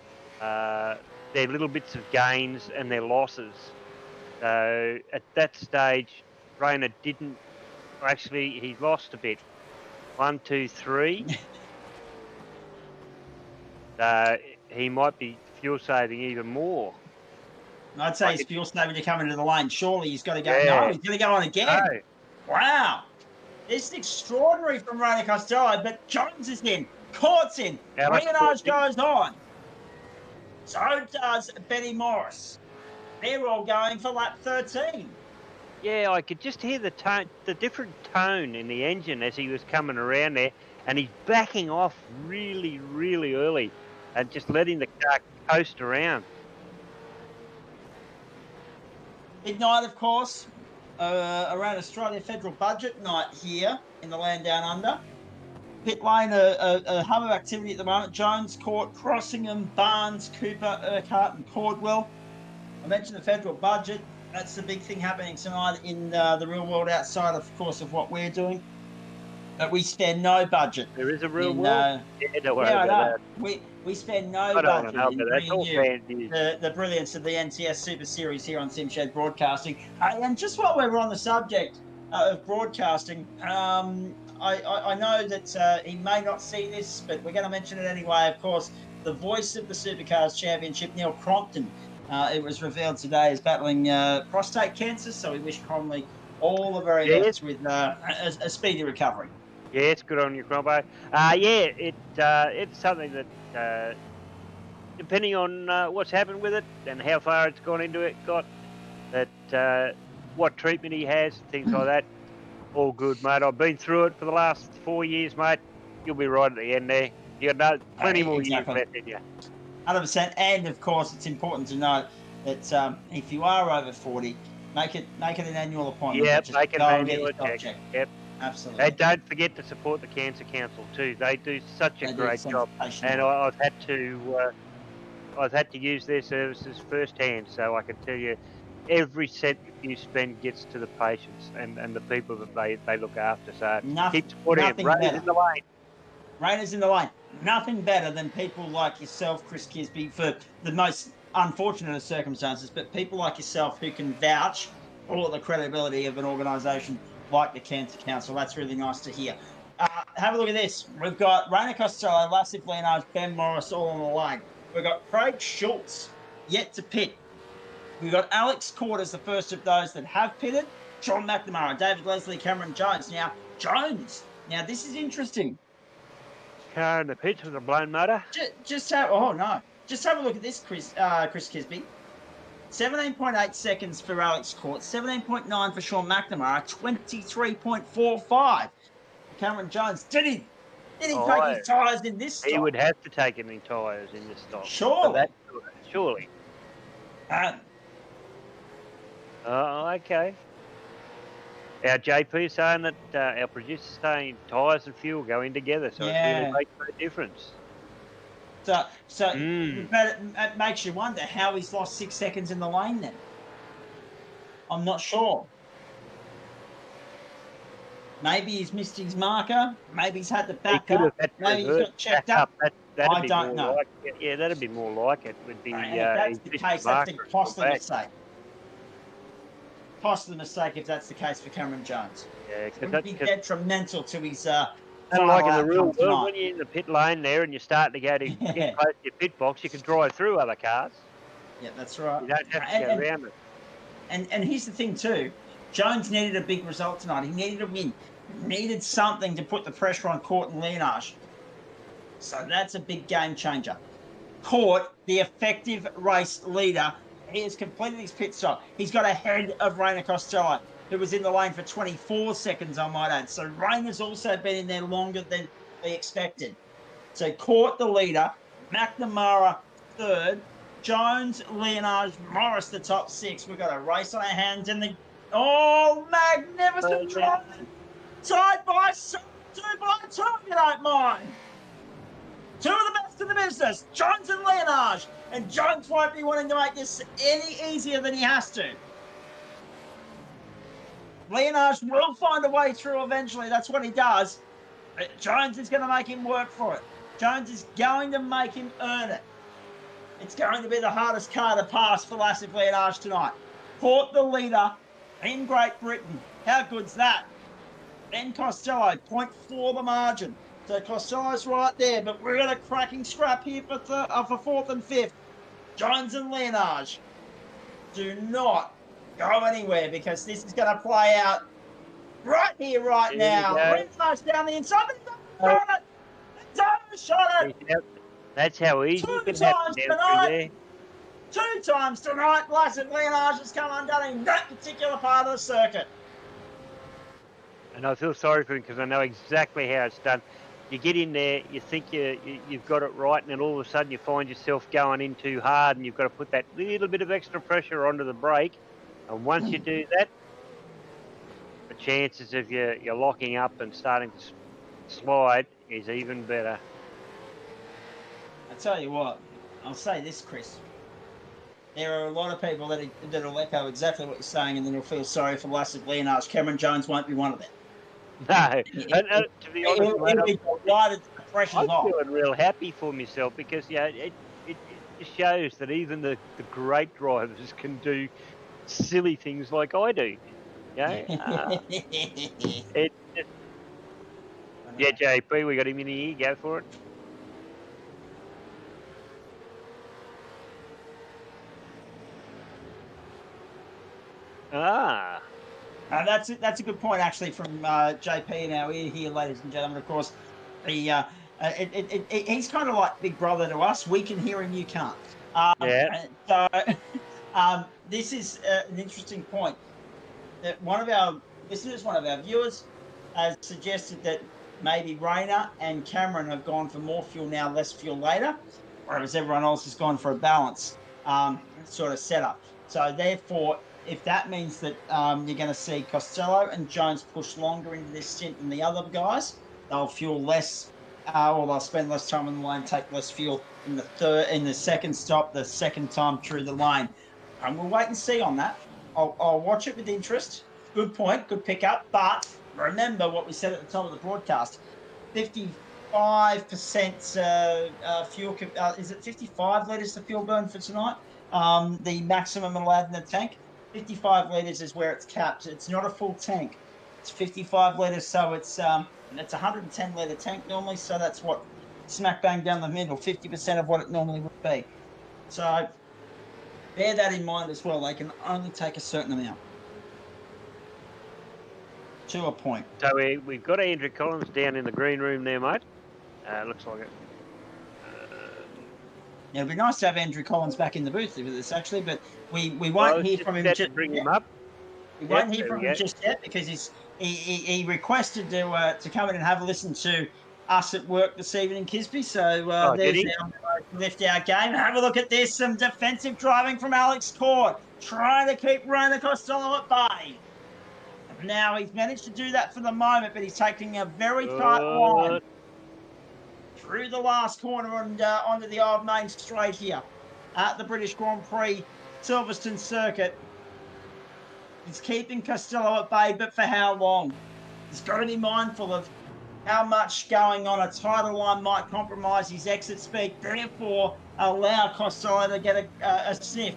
their little bits of gains and their losses. So at that stage, Rayner didn't. Actually, he lost a bit. 1, 2, 3. He might be fuel saving even more. I'd say he's fuel saving to come into the lane. Surely he's got to go. Yeah. No, he's going to go on again. No. Wow. It's extraordinary from Rayner Costello, but Jones is in. Court's in. Leonage goes on. So does Benny Morris. They're all going for lap 13. Yeah, I could just hear the different tone in the engine as he was coming around there, and he's backing off really, really early and just letting the car coast around. Big night, of course, around Australia federal budget night here in the land down under. Pit lane, a hub of activity at the moment. Jones, Court, Crossingham, Barnes, Cooper, Urquhart and Cordwell. I mentioned the federal budget. That's the big thing happening tonight in the real world outside, of course, of what we're doing. But we spend no budget. There is a real world? Don't worry about that. We spend no budget in bringing you the brilliance of the NTS SuperSeries here on SimShed Broadcasting. And just while we're on the subject of broadcasting, I know that he may not see this, but we're going to mention it anyway. Of course, the voice of the Supercars Championship, Neil Crompton, it was revealed today, is battling prostate cancer. So we wish Cromley all the very best with a speedy recovery. Yes, good on you, Crombo. It's something that, depending on what's happened with it and how far it's gone into it, what treatment he has, things like that, all good, mate. I've been through it for the last 4 years, mate. You'll be right at the end there. You got plenty more years left in you. 100%. And of course, it's important to note that if you are over 40, make it an annual appointment. Yeah, make it an annual check. Yep. Absolutely. And don't forget to support the Cancer Council too. They do such a great job, and I've had to use their services firsthand, so I can tell you, every cent that you spend gets to the patients and the people that they look after. So keep supporting them. Rayner's in the lane. Rayner's in the lane. Nothing better than people like yourself, Chris Kisby, for the most unfortunate of circumstances, but people like yourself who can vouch for all of the credibility of an organisation like the Cancer Council. That's really nice to hear. Have a look at this. We've got Rayner Costello, Lassif Leonage, Ben Morris all on the lane. We've got Craig Schultz yet to pit. We've got Alex Court as the first of those that have pitted. Sean McNamara, David Leslie, Cameron Jones. Now, this is interesting. Car in the pits with a blown motor. Just have a look at this, Chris Kisby. 17.8 seconds for Alex Court, 17.9 for Sean McNamara, 23.45. Cameron Jones. Did he take his tyres in this stop? He would have to take any tyres in this stop. Surely. Okay. Our JP is saying that our producer's saying tyres and fuel go in together, so it really makes no difference. So it makes you wonder how he's lost 6 seconds in the lane then. I'm not sure. Maybe he's missed his marker. Maybe he's had to back up. Maybe he's got checked up. I don't know. That'd be more like it. Would be. If that's the case, that's a costly mistake. Costly mistake if that's the case for Cameron Jones. Yeah, it would be detrimental to his. Like in the real world, when you're in the pit lane there and you're starting to get close to your pit box, you can drive through other cars. Yeah, that's right. You don't have to go around it. And here's the thing too, Jones needed a big result tonight. He needed a win. He needed something to put the pressure on Court and Leonage. So that's a big game changer. Court, the effective race leader, he has completed his pit stop. He's got ahead of Rayner Costello, who was in the lane for 24 seconds, I might add. So Rayner's also been in there longer than they expected. So Court, the leader, McNamara third. Jones, Leonard, Morris the top 6. We've got a race on our hands in the... Oh, magnificent drive! Tied by 2 by 2, if you don't mind. 2 of the best in the business, Jones and Leonard. And Jones won't be wanting to make this any easier than he has to. Leonard will find a way through eventually. That's what he does. But Jones is going to make him work for it. Jones is going to make him earn it. It's going to be the hardest car to pass for Lassif Leonard tonight. Caught the leader in Great Britain. How good's that? Ben Costello, 0.4 the margin. So Costello's right there, but we're in a cracking scrap here for 4th and 5th. Jones and Leonard, do not go anywhere because this is going to play out right here, right now. Leonard's down the inside, but he's shot it. That's how easy it can happen tonight. 2 times tonight, Lassif Leonard has come undone in that particular part of the circuit. And I feel sorry for him because I know exactly how it's done. You get in there, you think you've got it right, and then all of a sudden you find yourself going in too hard, and you've got to put that little bit of extra pressure onto the brake. And once you do that, the chances of you're locking up and starting to slide is even better. I tell you what, I'll say this, Chris. There are a lot of people that'll echo exactly what you're saying, and then you'll feel sorry for Lassif Leonard. Cameron Jones won't be one of them. No, and to be honest, I'm feeling real happy for myself because it shows that even the great drivers can do silly things like I do. Yeah, JP, we got him in here. Go for it. That's a good point, actually, from JP in our ear here, ladies and gentlemen. Of course, he's kind of like Big Brother to us. We can hear him, you can't. So this is an interesting point. One of our listeners, one of our viewers, has suggested that maybe Rayner and Cameron have gone for more fuel now, less fuel later, whereas everyone else has gone for a balance sort of setup. So therefore, if that means that you're going to see Costello and Jones push longer into this stint than the other guys, they'll fuel less, or they'll spend less time in the lane, take less fuel in the second stop, the second time through the lane. And we'll wait and see on that. I'll watch it with interest. Good point, good pickup. But remember what we said at the top of the broadcast: 55% fuel. Is it 55 litres the fuel burn for tonight? The maximum allowed in the tank. 55 litres is where it's capped. It's not a full tank. It's 55 litres, so it's a 110 litre tank normally. So that's what smack bang down the middle, 50% of what it normally would be. So bear that in mind as well. They can only take a certain amount to a point. So we've got Andrew Collins down in the green room there, mate. Looks like it. It'd be nice to have Andrew Collins back in the booth with this, actually, but we won't hear from him just yet. Bring him up. We won't hear from him just yet because he requested to come in and have a listen to us at work this evening, Kisby. So there's now lift our game. Have a look at this. Some defensive driving from Alex Cord, trying to keep Rona Costello at bay. Now he's managed to do that for the moment, but he's taking a very tight line through the last corner and onto the old main straight here at the British Grand Prix Silverstone circuit. He's keeping Costello at bay, but for how long? He's got to be mindful of how much going on. A tighter line might compromise his exit speed, therefore allow Costello to get a sniff.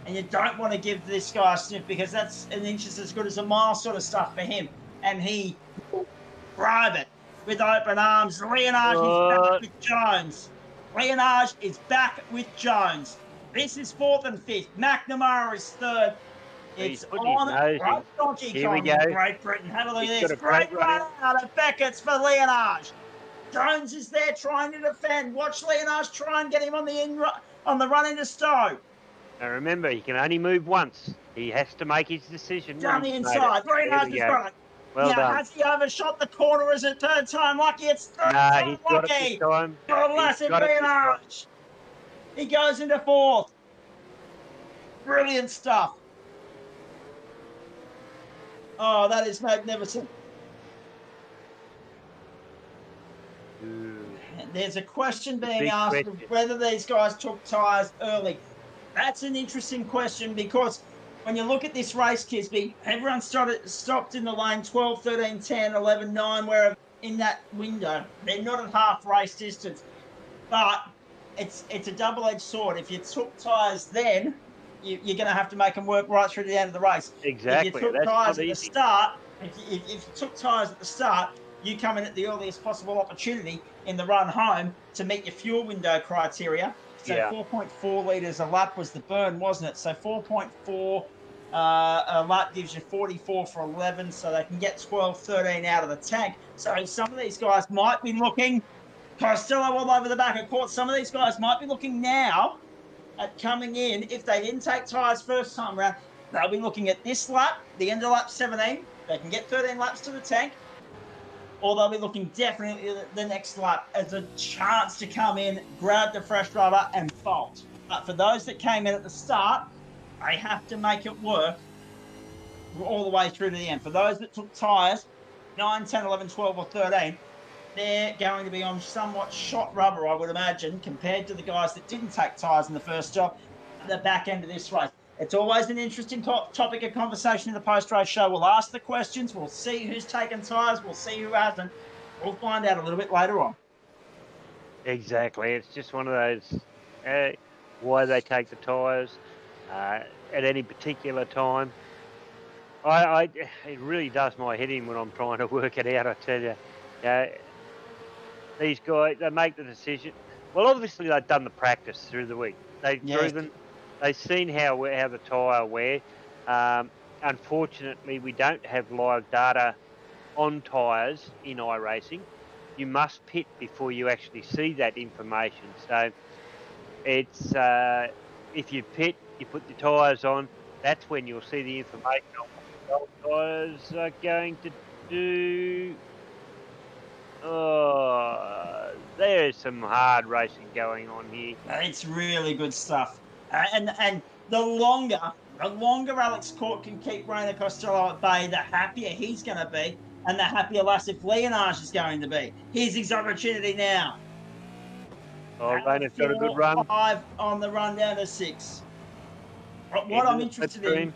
And you don't want to give this guy a sniff because that's an inch as good as a mile sort of stuff for him. And he will drive it with open arms. Leonard is back with Jones. Leonard is back with Jones. This is 4th and 5th. McNamara is 3rd. It's on right Donkey Kong in Great Britain. Have a look at this. Great run out of Beckett's for Leonard. Jones is there trying to defend. Watch Leonard try and get him on the run into Stowe. Now remember, he can only move once. He has to make his decision. Down the inside. Leonard's got it. Well done. Has he overshot the corner? Is it third time lucky? It's third time lucky. Got it this time. God bless him, Leonard. He goes into fourth. Brilliant stuff. Oh, that is magnificent. There's a question being asked of whether these guys took tyres early. That's an interesting question because when you look at this race, Kisby, everyone stopped in the lane 12, 13, 10, 11, 9, wherever in that window. They're not at half race distance, but it's a double-edged sword. If you took tyres then, you're going to have to make them work right through to the end of the race. Exactly. If you took tyres at the start, if you took tyres at the start, you come in at the earliest possible opportunity in the run home to meet your fuel window criteria. So 4.4 litres a lap was the burn, wasn't it? So 4.4 a lap gives you 44 for 11, so they can get 12, 13 out of the tank. So some of these guys might be looking, Costello all over the back of court, some of these guys might be looking now at coming in. If they didn't take tyres first time around, they'll be looking at this lap, the end of lap 17. They can get 13 laps to the tank, or they'll be looking definitely at the next lap as a chance to come in, grab the fresh rubber and fold. But for those that came in at the start, they have to make it work all the way through to the end. For those that took tyres, 9, 10, 11, 12 or 13, they're going to be on somewhat shot rubber, I would imagine, compared to the guys that didn't take tyres in the first job at the back end of this race. It's always an interesting topic of conversation in the post-race show. We'll ask the questions. We'll see who's taken tyres. We'll see who hasn't. We'll find out a little bit later on. Exactly. It's just one of those, why they take the tyres at any particular time. It really does my head in when I'm trying to work it out, I tell you. These guys, they make the decision. Well, obviously they've done the practice through the week. They've driven. They've seen how the tyre wear. Unfortunately, we don't have live data on tyres in iRacing. You must pit before you actually see that information. So it's if you pit, you put the tyres on, that's when you'll see the information on what the tyres are going to do. Oh, there's some hard racing going on here. It's really good stuff. And the longer Alex Court can keep Rainer Costello at bay, the happier he's going to be, and the happier Lassif Leonage is going to be. Here's his opportunity now. Oh, Rainer's got a good run. 5 on the run down to 6. What I'm interested in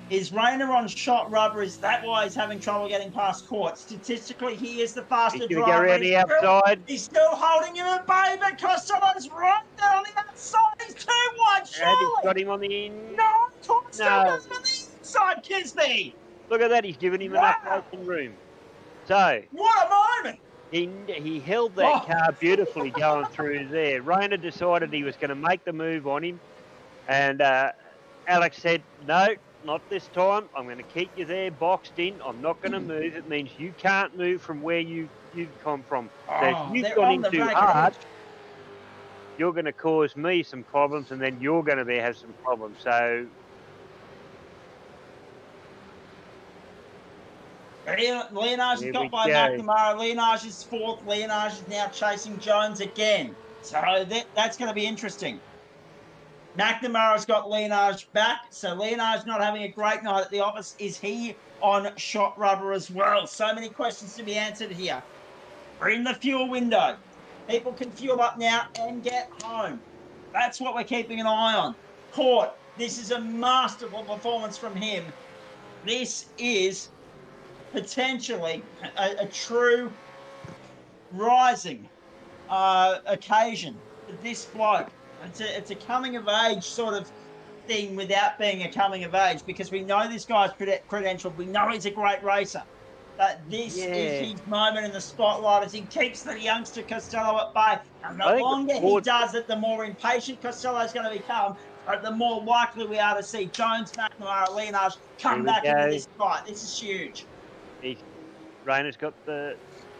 is Rainer on shot rubber. Is that why he's having trouble getting past Court? Statistically, he is the faster driver. Go around the outside. He's still holding him at bay, but Costello's right there on the outside. He's too wide, surely. And he's got him on the in. No, Court's still got him on the inside, Kisby. Look at that. He's given him enough racing room. So. What a moment. He held that car beautifully going through there. Rainer decided he was going to make the move on him. And Alex said, no, not this time. I'm going to keep you there boxed in. I'm not going to move. It means you can't move from where you've come from. So if you've gone in too hard, you're going to cause me some problems, and then you're going to have some problems. So Leonage is got by McNamara. Leonage is fourth. Leonage is now chasing Jones again. So that's going to be interesting. McNamara's got Leonage back, so Leonage not having a great night at the office. Is he on shot rubber as well? So many questions to be answered here. We're in the fuel window. People can fuel up now and get home. That's what we're keeping an eye on. Court, this is a masterful performance from him. This is potentially a true rising occasion for this bloke. It's a coming of age sort of thing without being a coming of age, because we know this guy's credentialed. We know he's a great racer. But this is his moment in the spotlight as he keeps the youngster Costello at bay. And the longer he does it, the more impatient Costello's going to become. But the more likely we are to see Jones, McNamara, Leonage come back into this fight. This is huge. Rainer's got the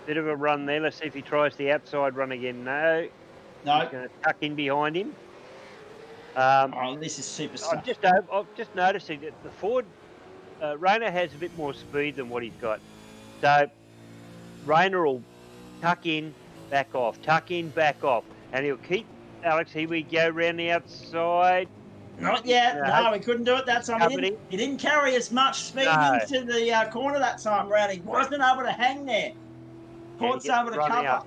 bit of a run there. Let's see if he tries the outside run again. No. He's going to tuck in behind him. This is super stuff. I'm just noticing that the Ford, Rainer has a bit more speed than what he's got. So Rainer will tuck in, back off, tuck in, back off. And he'll keep Alex. Here we go round the outside. Not yet. No, he couldn't do it that time. He didn't carry as much speed into the corner that time round. He wasn't able to hang there. Court's able to cover.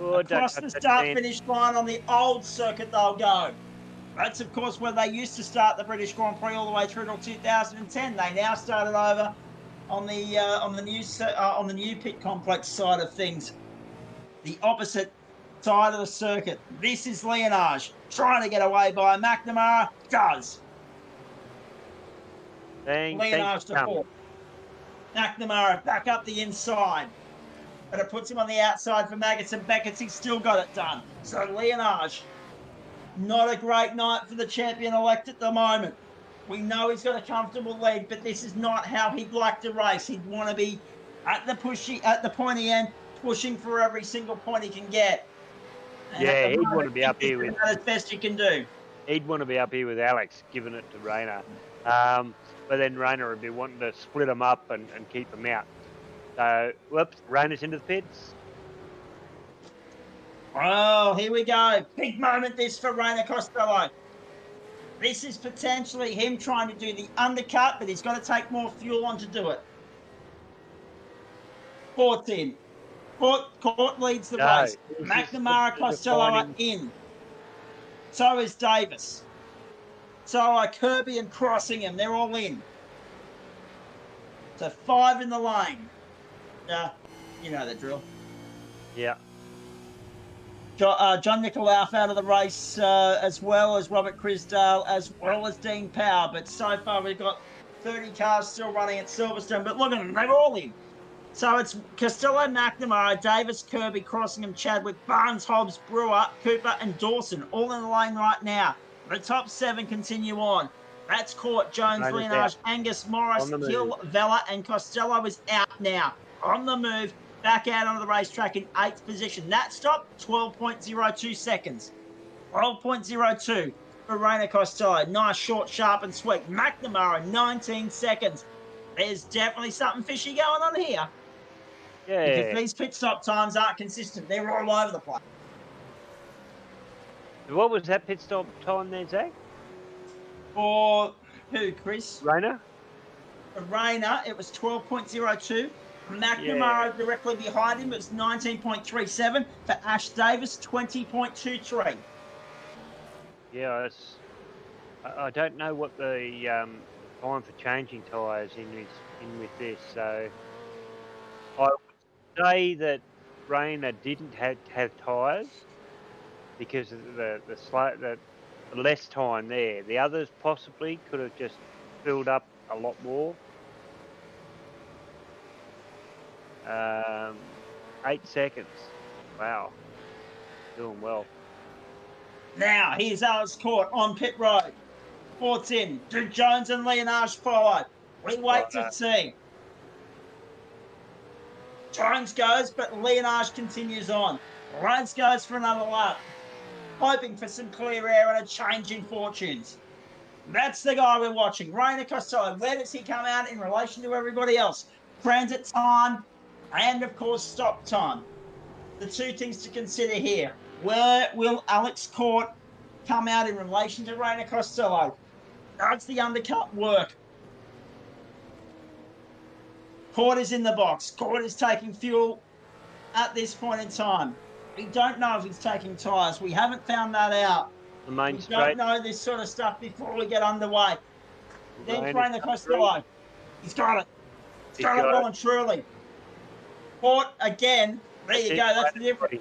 Across the start-finish line on the old circuit they'll go. That's, of course, where they used to start the British Grand Prix all the way through till 2010. They now started over on the new pit complex side of things, the opposite side of the circuit. This is Leonage trying to get away by McNamara. Does. Leonage to fourth. McNamara back up the inside. But it puts him on the outside for Maggots and Beckett's. He's still got it done. So Leonage, not a great night for the champion-elect at the moment. We know he's got a comfortable lead, but this is not how he'd like to race. He'd want to be at the pointy end, pushing for every single point he can get. And he'd want to be up here with... as best you can do. He'd want to be up here with Alex, giving it to Rayner. But then Rayner would be wanting to split them up and keep them out. So, whoops, Rayner's into the pits. Oh, here we go. Big moment this for Rayner Costello. This is potentially him trying to do the undercut, but he's got to take more fuel on to do it. Court's in. Court leads the race. McNamara, Costello are in. So is Davis. So are Kirby and Crossingham. They're all in. So 5 in the lane. You know the drill. Yeah. John Nicolaou out of the race, as well as Robert Crisdale, as well as Dean Power. But so far we've got 30 cars still running at Silverstone. But look at them, they're all in. So it's Costello, McNamara, Davis, Kirby, Crossingham, Chadwick, Barnes, Hobbs, Brewer, Cooper and Dawson all in the lane right now. The top 7 continue on. That's Court, Jones, Leonage, Angus, Morris, Hill, Vella and Costello is out now. On the move, back out onto the racetrack in 8th position. That stop, 12.02 seconds. 12.02 for Rayner Costello. Nice, short, sharp and sweet. McNamara, 19 seconds. There's definitely something fishy going on here. Yeah. Because these pit stop times aren't consistent. They're all over the place. What was that pit stop time there, Zach? For who, Chris? Rayner? For Rayner, it was 12.02. McNamara directly behind him, it's 19.37. For Ash Davis, 20.23. Yeah, that's, I don't know what the time for changing tyres in with this. So I would say that Rayner didn't have tyres because of the less time there. The others possibly could have just filled up a lot more. 8 seconds. Wow. Doing well. Now, here's Alex Court on pit road. Court's in. Jones and Leonage follow. We wait to see. Jones goes, but Leonage continues on. Rhodes goes for another lap. Hoping for some clear air and a change in fortunes. That's the guy we're watching. Rayner Costello. Where does he come out in relation to everybody else? Transit time and, of course, stop time. The two things to consider here. Where will Alex Court come out in relation to Rayner Costello? Does the undercut work? Court is in the box. Court is taking fuel at this point in time. We don't know if he's taking tyres. We haven't found that out. The main we straight. don't know this sort of stuff before we get underway. Then Rayner Costello. He's got it. He's got it well and truly. Court again. There you go. That's the difference.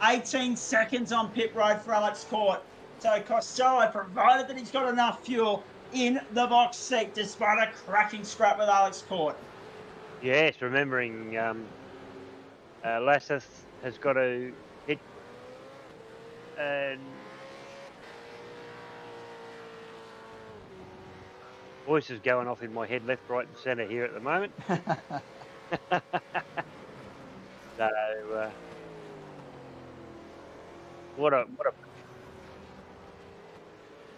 18 seconds on pit road for Alex Court. So Costello, provided that he's got enough fuel in the box seat, despite a cracking scrap with Alex Court. Yes, remembering Lasseth has got to hit and voice is going off in my head, left, right, and centre here at the moment. So, what a.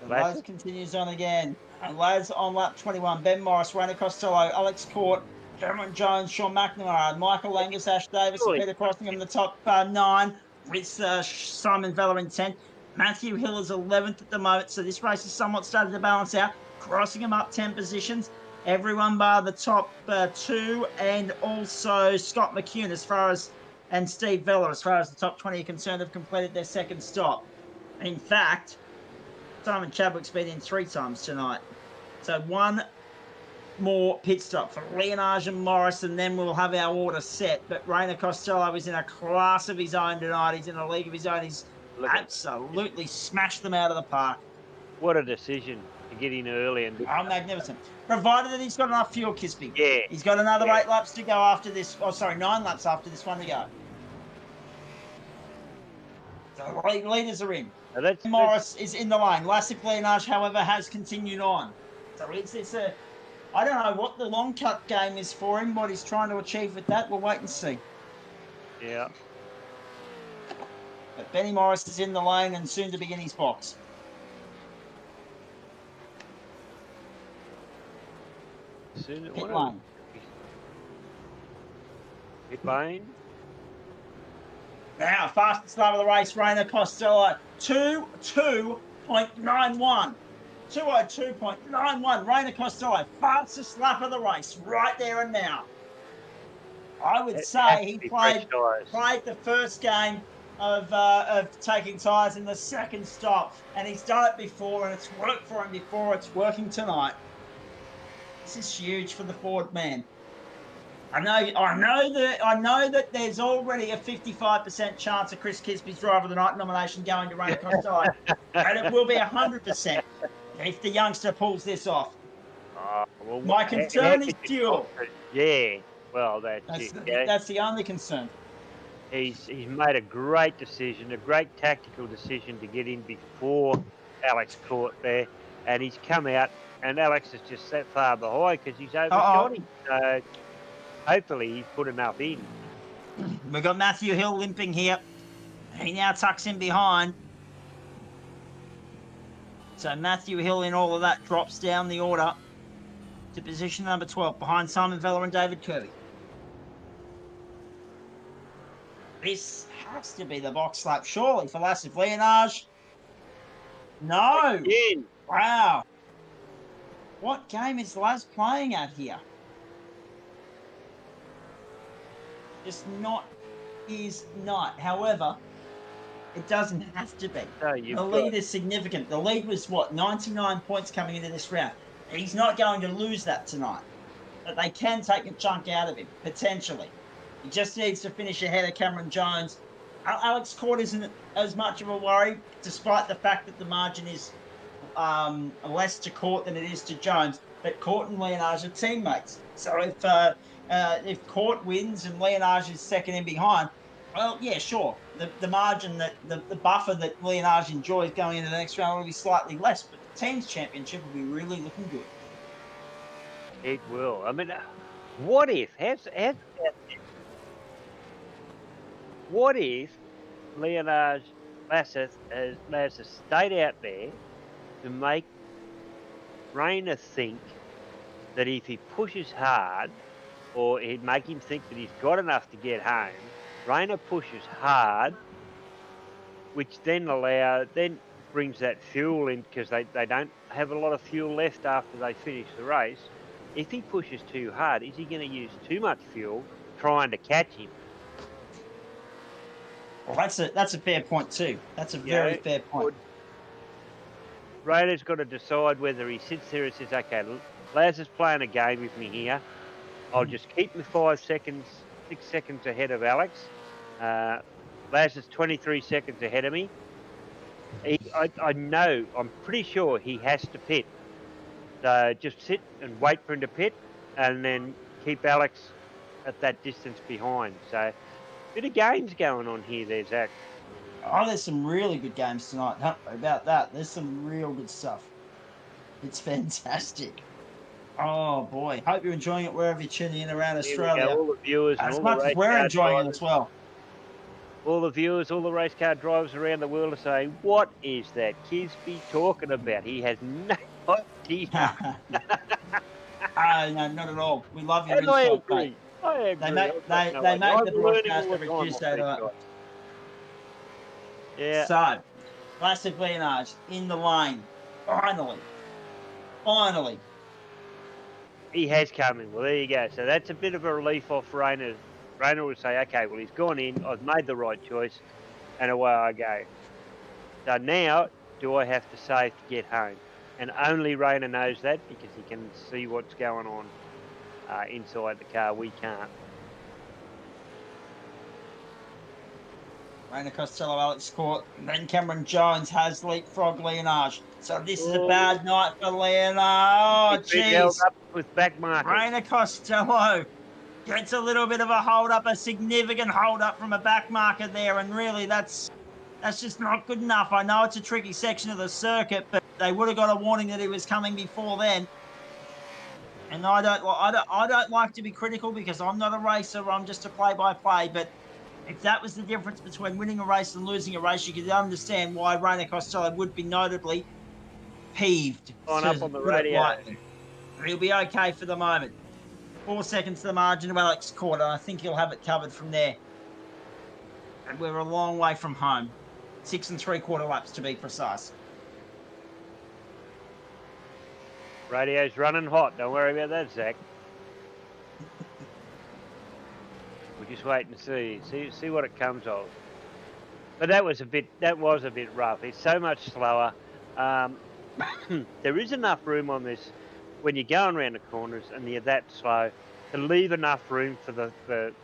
The race continues on again. And lads on lap 21, Ben Morris, Rayner Costello, Alex Court Cameron Jones, Sean McNamara, Michael Angus, Ash Davis, and Surely. Peter Crossingham, the top 9, with Simon Vella in 10th. Matthew Hill is 11th at the moment, so this race has somewhat started to balance out. Crossingham up 10 positions. Everyone bar the top 2, and also Scott McCune and Steve Vella, as far as the top 20 are concerned, have completed their second stop. In fact, Simon Chadwick's been in 3 times tonight. So 1 more pit stop for Leonage and Morris, and then we'll have our order set. But Rainer Costello is in a class of his own tonight. He's in a league of his own. He's absolutely smashed them out of the park. What a decision to get in early. And magnificent. Provided that he's got enough fuel, Kisby. Yeah. He's got another 8 laps to go after this. Oh, sorry, 9 laps after this one to go. So leaders are in. Morris is in the lane. Lassip Leonage, however, has continued on. So it's a... I don't know what the long cut game is for him, what he's trying to achieve with that. We'll wait and see. Yeah. But Benny Morris is in the lane and soon to be in his box. Pit lane. Pit lane. Now, fastest lap of the race, Rainer Costello, 2:02.91. 2:02.91. Rainer Costello, fastest lap of the race, right there and now. I would say he played the first game of taking tyres in the second stop, and he's done it before, and it's worked for him before. It's working tonight. This is huge for the Ford man. I know that there's already a 55% chance of Chris Kisby's Driver of the Night nomination going to Rainer Costello, and it will be 100% if the youngster pulls this off. Well, my concern is fuel. Yeah, well, that's the only concern. He's made a great decision, a great tactical decision to get in before Alex caught there, and he's come out, and Alex is just that far behind because he's overshot him. So hopefully he's put enough in. We've got Matthew Hill limping here. He now tucks in behind. So Matthew Hill in all of that drops down the order to position number 12 behind Simon Vella and David Kirby. This has to be the box lap, surely, for Lassif Leonage. No! Again. Wow. What game is Laz playing at here? Just not is not. However, it doesn't have to be. No, the lead is significant. The lead was, 99 points coming into this round. He's not going to lose that tonight. But they can take a chunk out of him, potentially. He just needs to finish ahead of Cameron Jones. Alex Court isn't as much of a worry, despite the fact that the margin is less to Court than it is to Jones. But Court and Leonage are teammates. So if Court wins and Leonage is second in behind, well, yeah, sure. The margin, the buffer that Leonage enjoys going into the next round will be slightly less, but the team's championship will be really looking good. It will. I mean, what if Leonage Lassith has stayed out there to make Rainer think that if he pushes hard, or he'd make him think that he's got enough to get home, Rainer pushes hard, which then brings that fuel in because they don't have a lot of fuel left after they finish the race. If he pushes too hard, is he going to use too much fuel trying to catch him? Well, that's a fair point too. That's a very fair point. Rainer's got to decide whether he sits there and says, okay, Laz is playing a game with me here. I'll just keep me 6 seconds ahead of Alex. Laz is 23 seconds ahead of me. I'm pretty sure he has to pit. So just sit and wait for him to pit and then keep Alex at that distance behind. So bit of games going on here there, Zach. Oh, there's some really good games tonight. Don't worry about that. There's some real good stuff. It's fantastic. Oh, boy. Hope you're enjoying it wherever you're tuning in around Australia. All the viewers as much as we're enjoying it as well. All the viewers, all the race car drivers around the world are saying, what is that Kisby talking about? He has no idea. Oh, no, not at all. We love your And I insight, mate. agree. I agree. They make I'm the learning broadcast all the every time off Tuesday these night. guys. Yeah. So, classic Leonage in the lane. Finally. He has come in. Well, there you go. So that's a bit of a relief off Rayner. Rayner will say, okay, well, he's gone in. I've made the right choice, and away I go. So now, do I have to save to get home? And only Rayner knows that because he can see what's going on inside the car. We can't. Rainer Costello, Alex Court, then Cameron Jones has leapfrogged Leonage. So this is a bad night for Leonage. Oh, jeez. With back markers. Rainer Costello gets a little bit of a hold up, a significant hold up from a back marker there, and really that's just not good enough. I know it's a tricky section of the circuit, but they would have got a warning that he was coming before then. And I don't like to be critical because I'm not a racer. I'm just a play-by-play. But if that was the difference between winning a race and losing a race, you could understand why Rainer Costello would be notably peeved. On up on the radio. He'll be okay for the moment. 4 seconds to the margin of Alex Court, and I think he'll have it covered from there. And we're a long way from home. 6 3/4 laps to be precise. Radio's running hot. Don't worry about that, Zach. We'll just wait and see what it comes of. But that was a bit rough. It's so much slower. There is enough room on this when you're going around the corners and you're that slow to leave enough room for the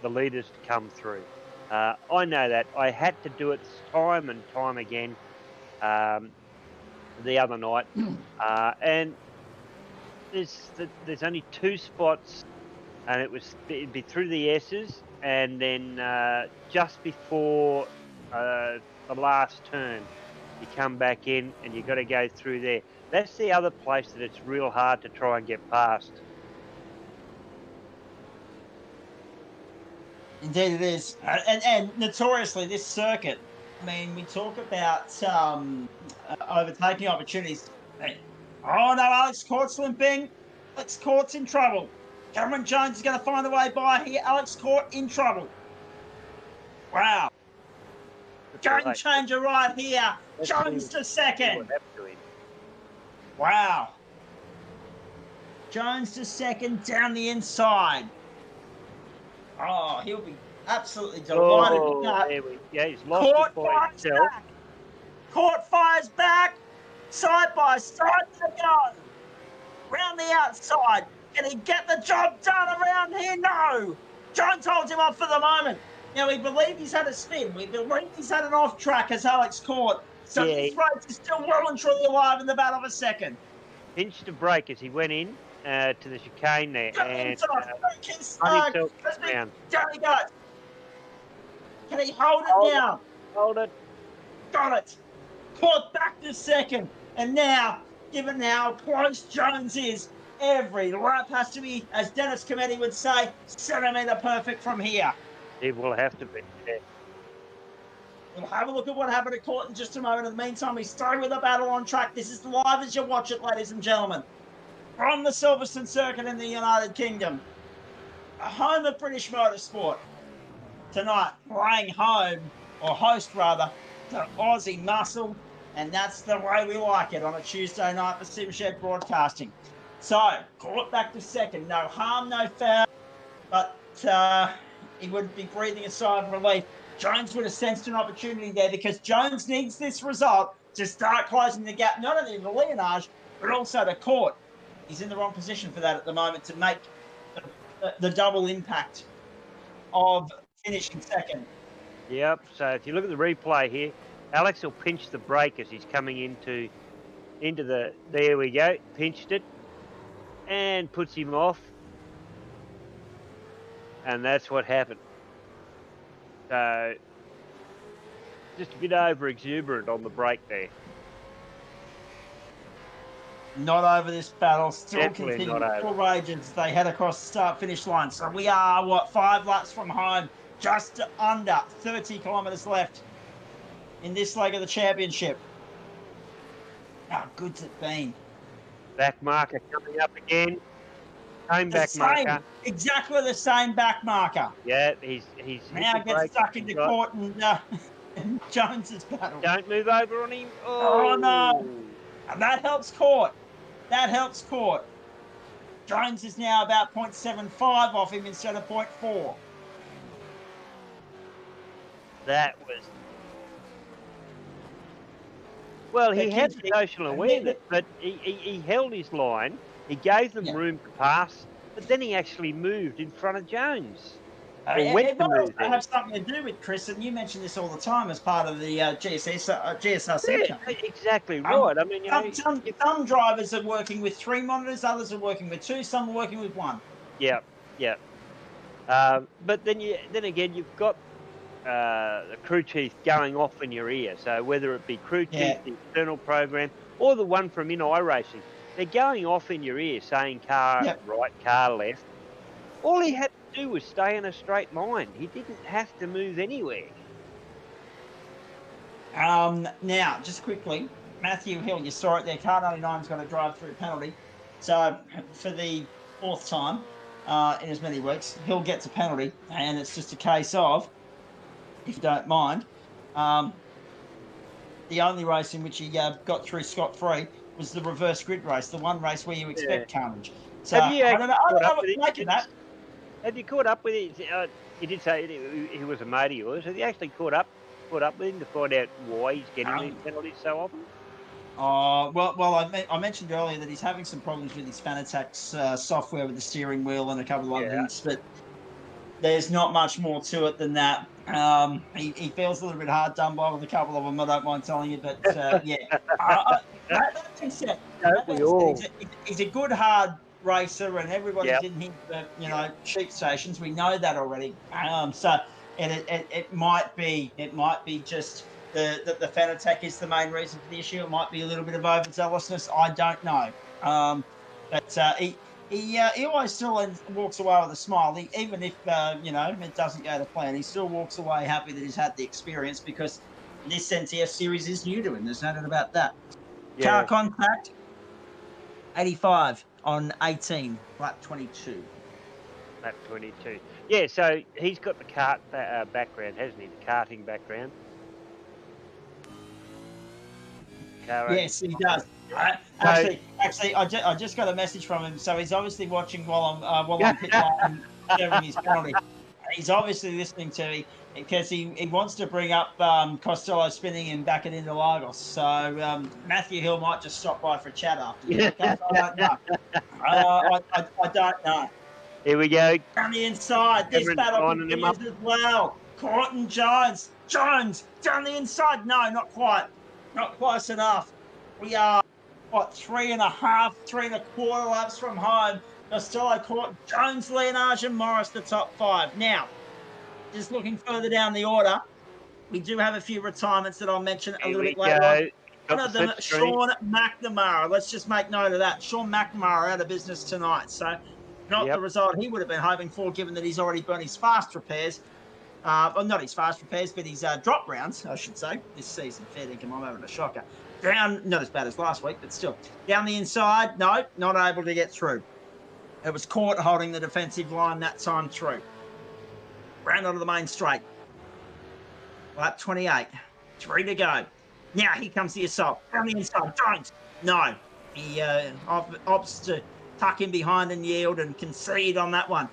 leaders to come through. I know that. I had to do it time and time again the other night. And there's only 2 spots, and it'd be through the S's, and then just before the last turn, you come back in and you've got to go through there. That's the other place that it's real hard to try and get past. Indeed it is. And notoriously, this circuit, I mean, we talk about overtaking opportunities. Oh, no, Alex Court's limping. Alex Court's in trouble. Cameron Jones is going to find a way by here. Alex Court in trouble. Wow. Game changer right here. Jones to second. Wow. Jones to second down the inside. Oh, he'll be absolutely delighted with that. He's lost Court it by himself. Back. Court fires back. Side by side they go. Round the outside. Can he get the job done around here? No. Jones holds him off for the moment. Now, we believe he's had a spin. We believe he's had an off-track as Alex Court. So this race is still well and truly alive in the battle of a second. Pinched a brake as he went in to the chicane there. And down he goes. Can he hold it now? Hold it. Got it. Court back to second. And now, given how close Jones is, every lap has to be, as Dennis Cometti would say, centimetre perfect from here. It will have to be. Yeah. We'll have a look at what happened at Court in just a moment. In the meantime, we stay with the battle on track. This is live as you watch it, ladies and gentlemen. From the Silverstone circuit in the United Kingdom. A home of British motorsport. Tonight, playing home, or host rather, to Aussie Muscle. And that's the way we like it on a Tuesday night for SimShed Broadcasting. So, Court back to second. No harm, no foul. But he would be breathing a sigh of relief. Jones would have sensed an opportunity there because Jones needs this result to start closing the gap, not only to Leonage, but also to Court. He's in the wrong position for that at the moment to make the double impact of finishing second. Yep, so if you look at the replay here, Alex will pinch the brake as he's coming into the, there we go, pinched it, and puts him off. And that's what happened. So, just a bit over-exuberant on the brake there. Not over this battle, still Definitely continuing full rages they head across the start-finish line. So we are, 5 laps from home, just under 30 kilometres left in this leg of the championship. How good's it been? Back marker coming up again. Same back marker. Exactly the same back marker. Yeah, he's now gets stuck into court and Jones's battle. Don't move over on him. Oh no! And that helps court. That helps court. Jones is now about 0.75 off him instead of 0.4. That was... Well, he had the social awareness, but he held his line. He gave them room to pass, but then he actually moved in front of Jones. It might also have something to do with, Chris, and you mention this all the time as part of the GSRC. Yeah, exactly right. I mean, some drivers are working with 3 monitors, others are working with 2, some are working with 1. Yeah, yeah. But then again, you've got the crew chief going off in your ear. So whether it be crew chief, the external program, or the one from iRacing, they're going off in your ear saying car right, car left. All he had to do was stay in a straight line. He didn't have to move anywhere. Now, just quickly, Matthew Hill, you saw it there. Car 99's got a drive-through penalty. So for the 4th time in as many weeks, Hill gets a penalty, and it's just a case of, if you don't mind, the only race in which he got through scot-free was the reverse grid race, the one race where you expect carnage. So I don't know what to make of that. Have you caught up with it? He did say he was a mate of yours. Have you actually caught up with him to find out why he's getting these penalties so often? Well, I mentioned earlier that he's having some problems with his Fanatac's software with the steering wheel and a couple of other things, but there's not much more to it than that. He feels a little bit hard done by with a couple of them. I don't mind telling you, but that being said, he's a good hard racer, and everybody's in him for cheap stations. We know that already. So it might be just that the Fanatec is the main reason for the issue. It might be a little bit of overzealousness. I don't know. But he always still walks away with a smile. Even if it doesn't go to plan, he still walks away happy that he's had the experience, because this NTS series is new to him. There's no doubt about that. Car contact 85 on 18, lap 22. Lap 22. Yeah, so he's got the kart background, hasn't he? The karting background. Yes, he does. Actually, I just got a message from him. So he's obviously watching while I'm pit lane giving his penalty. He's obviously listening to me because he wants to bring up Costello spinning him back at Interlagos. So Matthew Hill might just stop by for a chat after. I don't know. I don't know. Here we go. On the inside, this battle continues as well. Courtney Jones down the inside. No, not quite. Not close enough. We are, 3.5, 3.25 laps from home. Costello, Court, Jones, Leonage, and Morris, the top 5. Now, just looking further down the order, we do have a few retirements that I'll mention a little bit later on. One of them, Sean McNamara. Let's just make note of that. Sean McNamara out of business tonight. So, not the result he would have been hoping for, given that he's already burnt his fast repairs. Well, not his fast repairs, but his drop rounds, I should say, this season. Fair dinkum, I'm having a shocker. Down, not as bad as last week, but still. Down the inside, no, not able to get through. It was Court holding the defensive line that time through. Round onto the main straight. Lap 28. 3 to go. Now here comes the assault. Down the inside, Jones. No. He opts to tuck in behind and yield and concede on that one.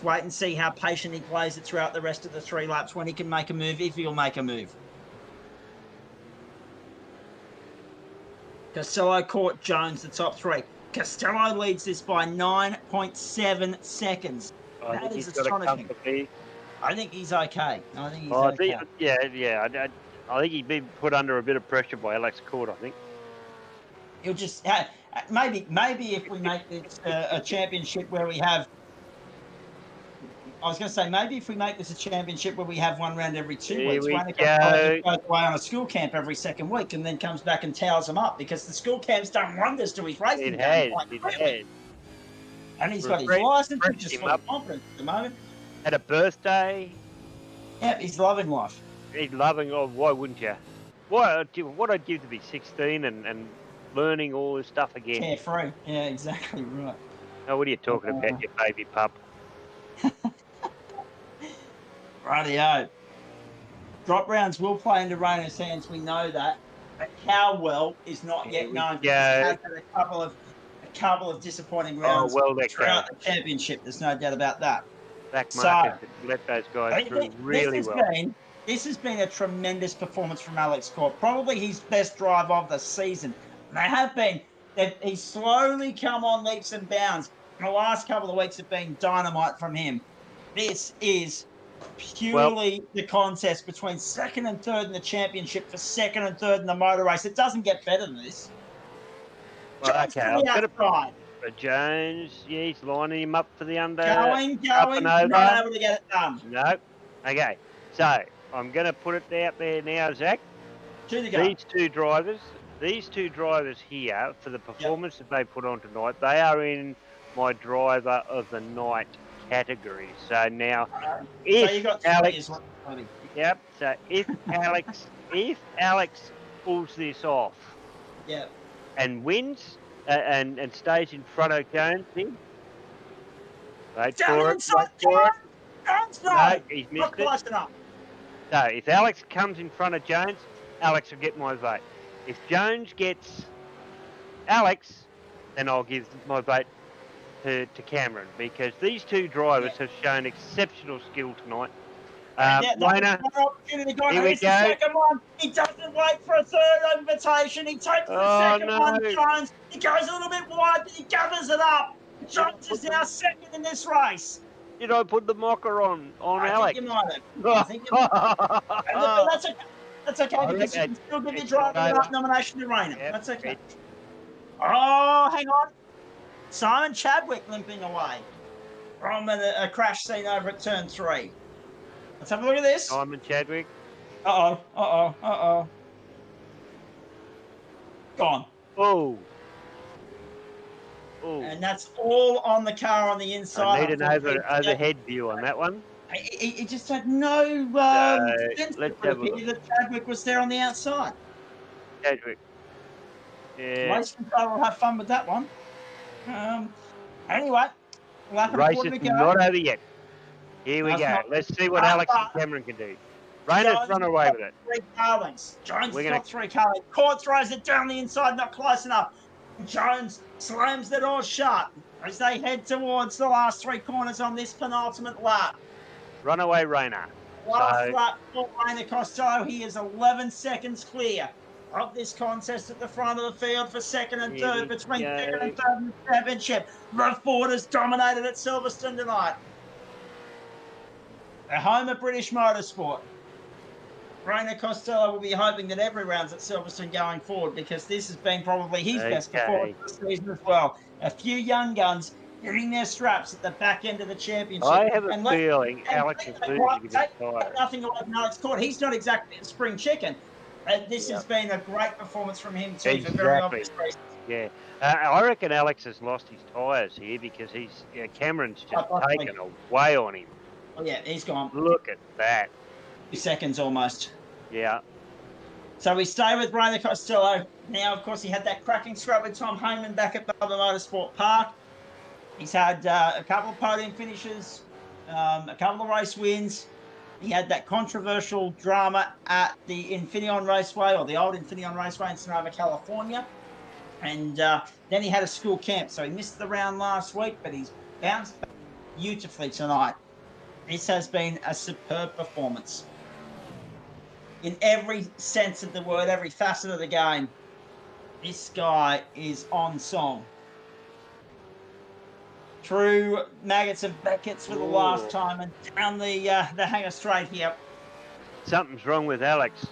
Wait and see how patient he plays it throughout the rest of the 3 laps when he can make a move, if he'll make a move. Costello, Court, Jones, the top 3. Costello leads this by 9.7 seconds. That is astonishing. I think he's okay. I think he's okay. I think he'd been put under a bit of pressure by Alex Court, I think. He'll just... maybe if we make this a championship where we have... I was going to say, maybe if we make this a championship where we have one round every 2 weeks, one goes away on a school camp every second week and then comes back and towels them up, because the school camp's done wonders to his racing game. It has. And he's got his license, he's just full of confidence at the moment. Had a birthday. Yeah, he's loving life. He's loving, why wouldn't you? What I'd give to be 16 and learning all this stuff again. Carefree. Yeah, exactly right. Oh, what are you talking about, you baby pup? Rightio. Drop rounds will play into Rayner's hands. We know that. But how well is not yet known. Because he has had a couple of disappointing rounds throughout the championship. There's no doubt about that. Back Marcus let those guys through really well. This has been a tremendous performance from Alex Corp. Probably his best drive of the season. And they have been. He's slowly come on leaps and bounds. The last couple of weeks have been dynamite from him. This is purely the contest between second and third in the championship for second and third in the motor race. It doesn't get better than this. Well, okay, I'm going to put Jones. Yeah, he's lining him up for the under. Going, not able to get it done. No. Okay, so I'm going to put it out there now, Zach. These two drivers here, for the performance that they put on tonight, they are in my driver of the night category. So now, if Alex pulls this off, and wins and stays in front of Jones, wait for it. No, he's missed it. So if Alex comes in front of Jones, Alex will get my vote. If Jones gets Alex, then I'll give my vote to Cameron, because these two drivers have shown exceptional skill tonight. Rayner, here we go. He doesn't wait for a third invitation. He takes the second one, Jones. He goes a little bit wide, but he gathers it up. Jones is now second in this race. Did I put the mocker on Alex? I think you might have. I think you might have. But that's okay. That's okay, because you can still give your driver nomination to Rayner. That's okay. Oh, hang on. Simon Chadwick limping away from a crash scene over at turn 3. Let's have a look at this. Simon Chadwick. Uh-oh. Gone. Oh. And that's all on the car on the inside. I need an overhead view on that one. He just had no sense let's have a look. that Chadwick was there on the outside. Chadwick. Yeah. Race control will have fun with that one. Anyway, race is not over yet. Here we go. Let's see what Alex and Cameron can do. Rayner's run away with it. 3 car lengths. Jones got 3 car lengths. Court throws it down the inside, not close enough. Jones slams the door shut as they head towards the last 3 corners on this penultimate lap. Runaway Rayner. Last lap for Rayner Costello. He is 11 seconds clear of this contest at the front of the field for second and third, between second and third in the championship. The Ford has dominated at Silverstone tonight. The home of British motorsport. Rayner Costello will be hoping that every round's at Silverstone going forward, because this has been probably his best performance of the season as well. A few young guns getting their straps at the back end of the championship. I have a feeling Alex is losing a bit tired. Nothing away from Alex Court. He's not exactly a spring chicken. This has been a great performance from him too, for very obvious reasons. Yeah, I reckon Alex has lost his tyres here, because Cameron's just taken away on him. Oh yeah, he's gone. Look at that. 2 seconds almost. Yeah. So we stay with Rayner Costello. Now, of course, he had that cracking scrap with Tom Heyman back at Bubba Motorsport Park. He's had a couple of podium finishes, a couple of race wins. He had that controversial drama at the Infineon Raceway, or the old Infineon Raceway in Sonoma, California. And then he had a school camp, so he missed the round last week, but he's bounced back beautifully tonight. This has been a superb performance. In every sense of the word, every facet of the game, this guy is on song. Through Maggots and Beckett's for the last time, and down the hanger straight here. Something's wrong with Alex.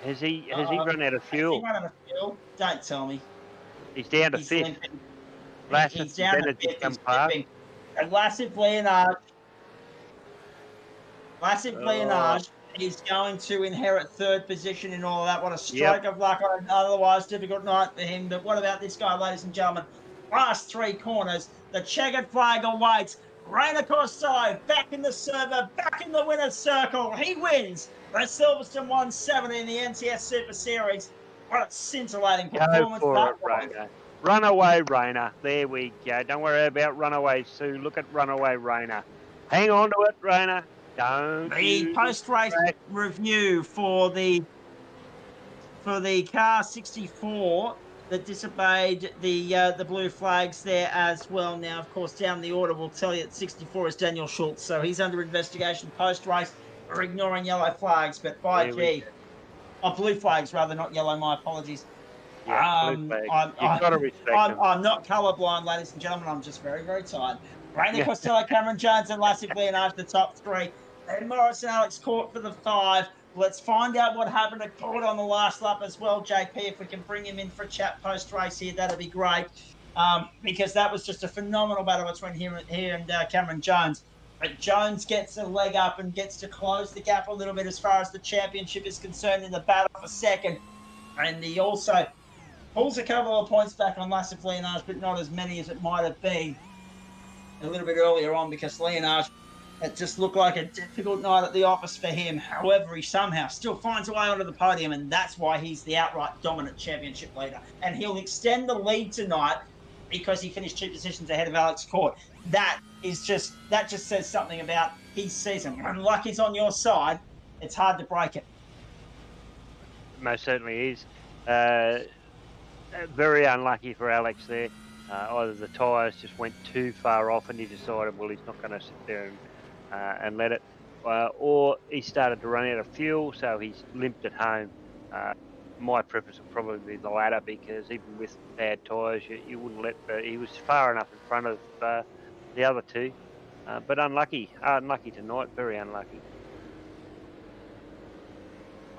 Has he run out of fuel? Has he run out of fuel? Don't tell me. He's down to 5th. He's down to 5th. And Lassif Leonard is going to inherit 3rd position in all of that. What a stroke of luck on an otherwise difficult night for him. But what about this guy, ladies and gentlemen? Last 3 corners, the checkered flag awaits. Rayner Costello back in the server, back in the winner's circle. He wins the Silverstone 170 in the NTS SuperSeries. What a scintillating performance that was. Runaway Rainer. There we go. Don't worry about Runaway Sue. Look at Runaway Rainer. Hang on to it, Rainer. Don't The you post-race crash. review for the car 64 that disobeyed the blue flags there as well. Now, of course, down the order will tell you that 64 is Daniel Schultz, so he's under investigation post-race for ignoring yellow flags. But by gee, blue flags rather, not yellow. My apologies. Yeah, blue flags. You've got to respect them. I'm not colourblind, ladies and gentlemen. I'm just very, very tired. Rainer Yeah. Costello, Cameron Jones, and Lassie Leonard, the top three. And Morris and Alex Court for the 5. Let's find out what happened to Court on the last lap as well, JP. If we can bring him in for a chat post-race here, that'd be great. Because that was just a phenomenal battle between here and Cameron Jones. But Jones gets a leg up and gets to close the gap a little bit as far as the championship is concerned in the battle for second. And he also pulls a couple of points back on Lassie Leonard, but not as many as it might have been a little bit earlier on, because Leonard, it just looked like a difficult night at the office for him. However, he somehow still finds a way onto the podium, and that's why he's the outright dominant championship leader. And he'll extend the lead tonight because he finished 2 positions ahead of Alex Court. That just says something about his season. When luck is on your side, it's hard to break it. Most certainly is. Very unlucky for Alex there. Either the tyres just went too far off and he decided, well, he's not going to sit there and let it, or he started to run out of fuel, so he's limped it home. My preference would probably be the latter, because even with bad tyres, you wouldn't let. He was far enough in front of the other two, but unlucky tonight. Very unlucky.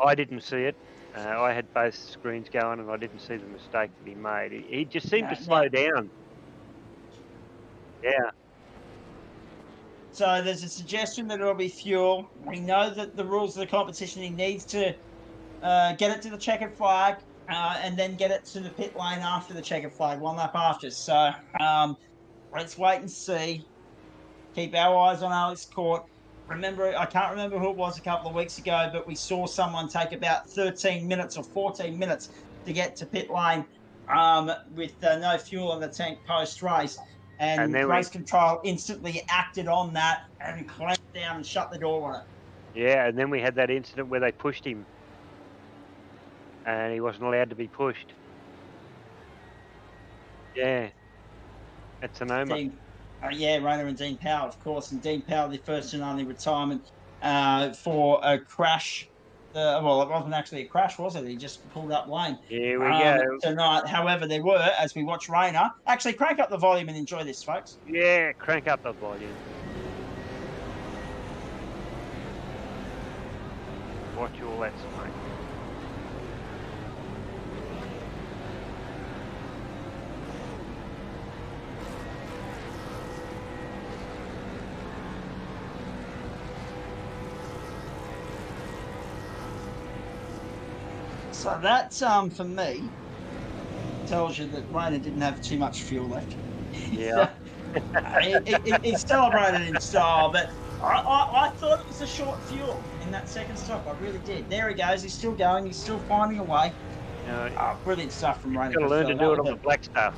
I didn't see it. I had both screens going, and I didn't see the mistake that he made. He just seemed to slow down. Yeah. So there's a suggestion that it'll be fuel. We know that the rules of the competition, he needs to get it to the checkered flag and then get it to the pit lane after the checkered flag, 1 lap after. So let's wait and see. Keep our eyes on Alex Court. Remember, I can't remember who it was a couple of weeks ago, but we saw someone take about 13 minutes or 14 minutes to get to pit lane with no fuel in the tank post-race. And race control instantly acted on that and clamped down and shut the door on it. Yeah, and then we had that incident where they pushed him and he wasn't allowed to be pushed. Yeah, that's an Sonoma. Yeah, Rainer and Dean Powell, of course. And Dean Powell, the first and only retirement for a crash. Well, it wasn't actually a crash, was it? He just pulled up lane. Here we go. Tonight. However, there were, as we watch Rainer. Actually, crank up the volume and enjoy this, folks. Yeah, crank up the volume. Watch all that smoke. So that, for me, tells you that Rainer didn't have too much fuel left. Yeah. He celebrated in style, but I thought it was a short fuel in that second stop. I really did. There he goes. He's still going. He's still finding a way. Brilliant stuff from Rainer. You've got to learn to do it on the black stuff.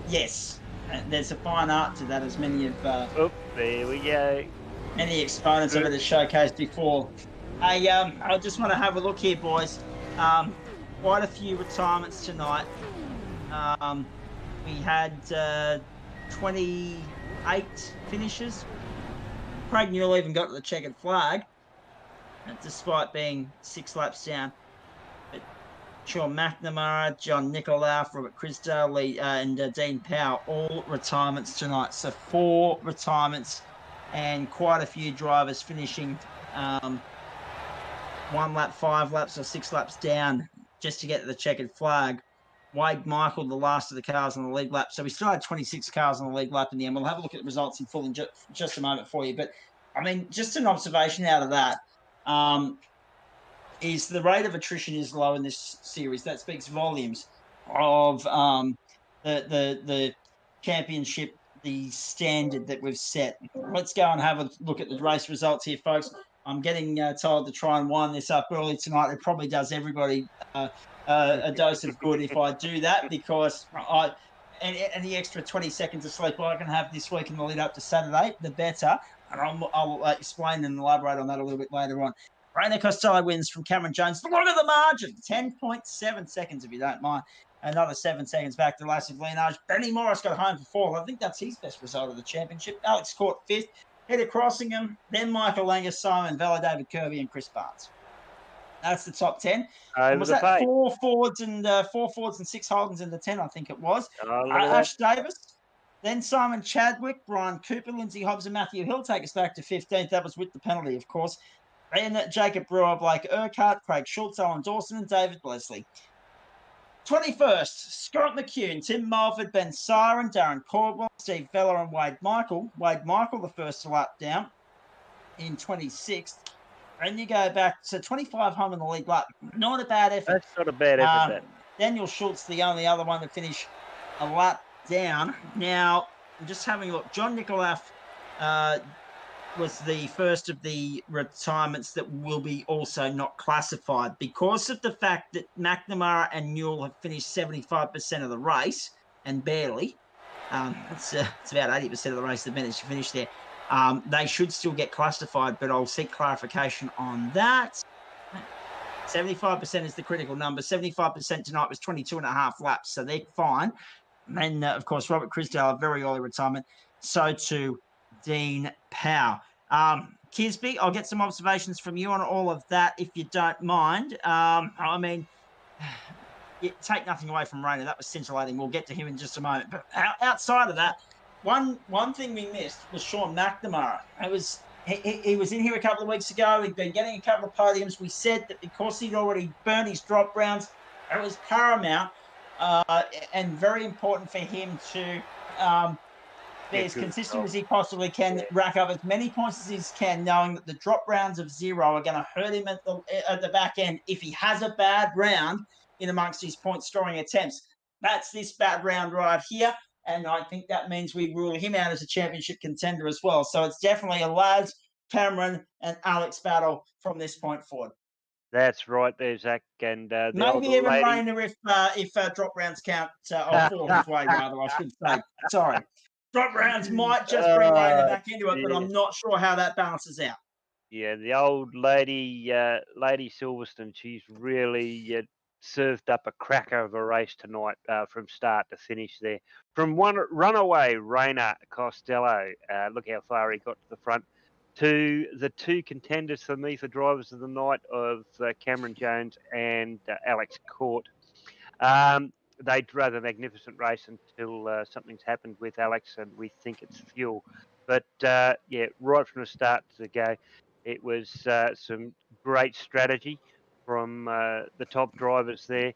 Yes. And there's a fine art to that, as many of... there we go. Many exponents of it as showcased before. I just want to have a look here, boys. Quite a few retirements tonight. We had 28 finishes. Craig Newell even got to the checkered flag, despite being 6 laps down. But Sean McNamara, John Nicolau, Robert Crisdale, and Dean Powell, all retirements tonight. So 4 retirements and quite a few drivers finishing 1 lap, 5 laps, or 6 laps down just to get to the checkered flag. Wade Michael, the last of the cars on the lead lap. So we still had 26 cars on the lead lap in the end. We'll have a look at the results in full in just a moment for you. But, I mean, just an observation out of that is the rate of attrition is low in this series. That speaks volumes of the championship, the standard that we've set. Let's go and have a look at the race results here, folks. I'm getting told to try and wind this up early tonight. It probably does everybody a dose of good if I do that, because any extra 20 seconds of sleep I can have this week in the lead up to Saturday, the better. And I'll explain and elaborate on that a little bit later on. Rainer Costello wins from Cameron Jones. Look at the margin, 10.7 seconds if you don't mind. Another 7 seconds back to Lassive Lienage. Benny Morris got home for 4th. I think that's his best result of the championship. Alex Court 5th. Peter Crossingham, then Michael Langer, Simon Vella, David Kirby, and Chris Barnes. That's the top 10. And was that 4 Fords and 6 Holdens in the 10? I think it was. Ash Davis, then Simon Chadwick, Brian Cooper, Lindsay Hobbs, and Matthew Hill take us back to 15th. That was with the penalty, of course. And Jacob Brewer, Blake Urquhart, Craig Schultz, Alan Dawson, and David Leslie. 21st, Scott McCune, Tim Mulford, Ben Siren, Darren Caldwell, Steve Vella, and Wade Michael. Wade Michael, the first lap down in 26th. And you go back to 25 home in the league lap. Not a bad effort. That's not a bad effort. Daniel Schultz, the only other one to finish a lap down. Now, I'm just having a look. John Nikolaff was the first of the retirements that will be also not classified because of the fact that McNamara and Newell have finished 75% of the race, and barely. It's about 80% of the race they've managed to finish there. They should still get classified, but I'll seek clarification on that. 75% is the critical number. 75% tonight was 22.5 laps, so they're fine. And, of course, Robert Crisdale, a very early retirement. So too Dean Powell. Kisby, I'll get some observations from you on all of that if you don't mind. I mean, take nothing away from Rayner. That was scintillating. We'll get to him in just a moment. But outside of that, one thing we missed was Sean McNamara. He was in here a couple of weeks ago. He'd been getting a couple of podiums. We said that because he'd already burned his drop rounds, it was paramount and very important for him to be as consistent as he possibly can, rack up as many points as he can, knowing that the drop rounds of 0 are going to hurt him at the back end if he has a bad round in amongst his point scoring attempts. That's this bad round right here, and I think that means we rule him out as a championship contender as well. So it's definitely a Laz, Cameron, and Alex battle from this point forward. That's right there, Zach. And maybe even Rayner if drop rounds count, or fall his way, rather, I should say. Sorry. Drop rounds might just bring Rayner back into it, but I'm not sure how that balances out. Yeah, the old lady Silverstone, she's really served up a cracker of a race tonight from start to finish there. From one runaway Rainer Costello, look how far he got to the front, to the 2 contenders for me for drivers of the night of Cameron Jones and Alex Court. They drove a magnificent race until something's happened with Alex, and we think it's fuel. But, yeah, right from the start to go, it was some great strategy from the top drivers there,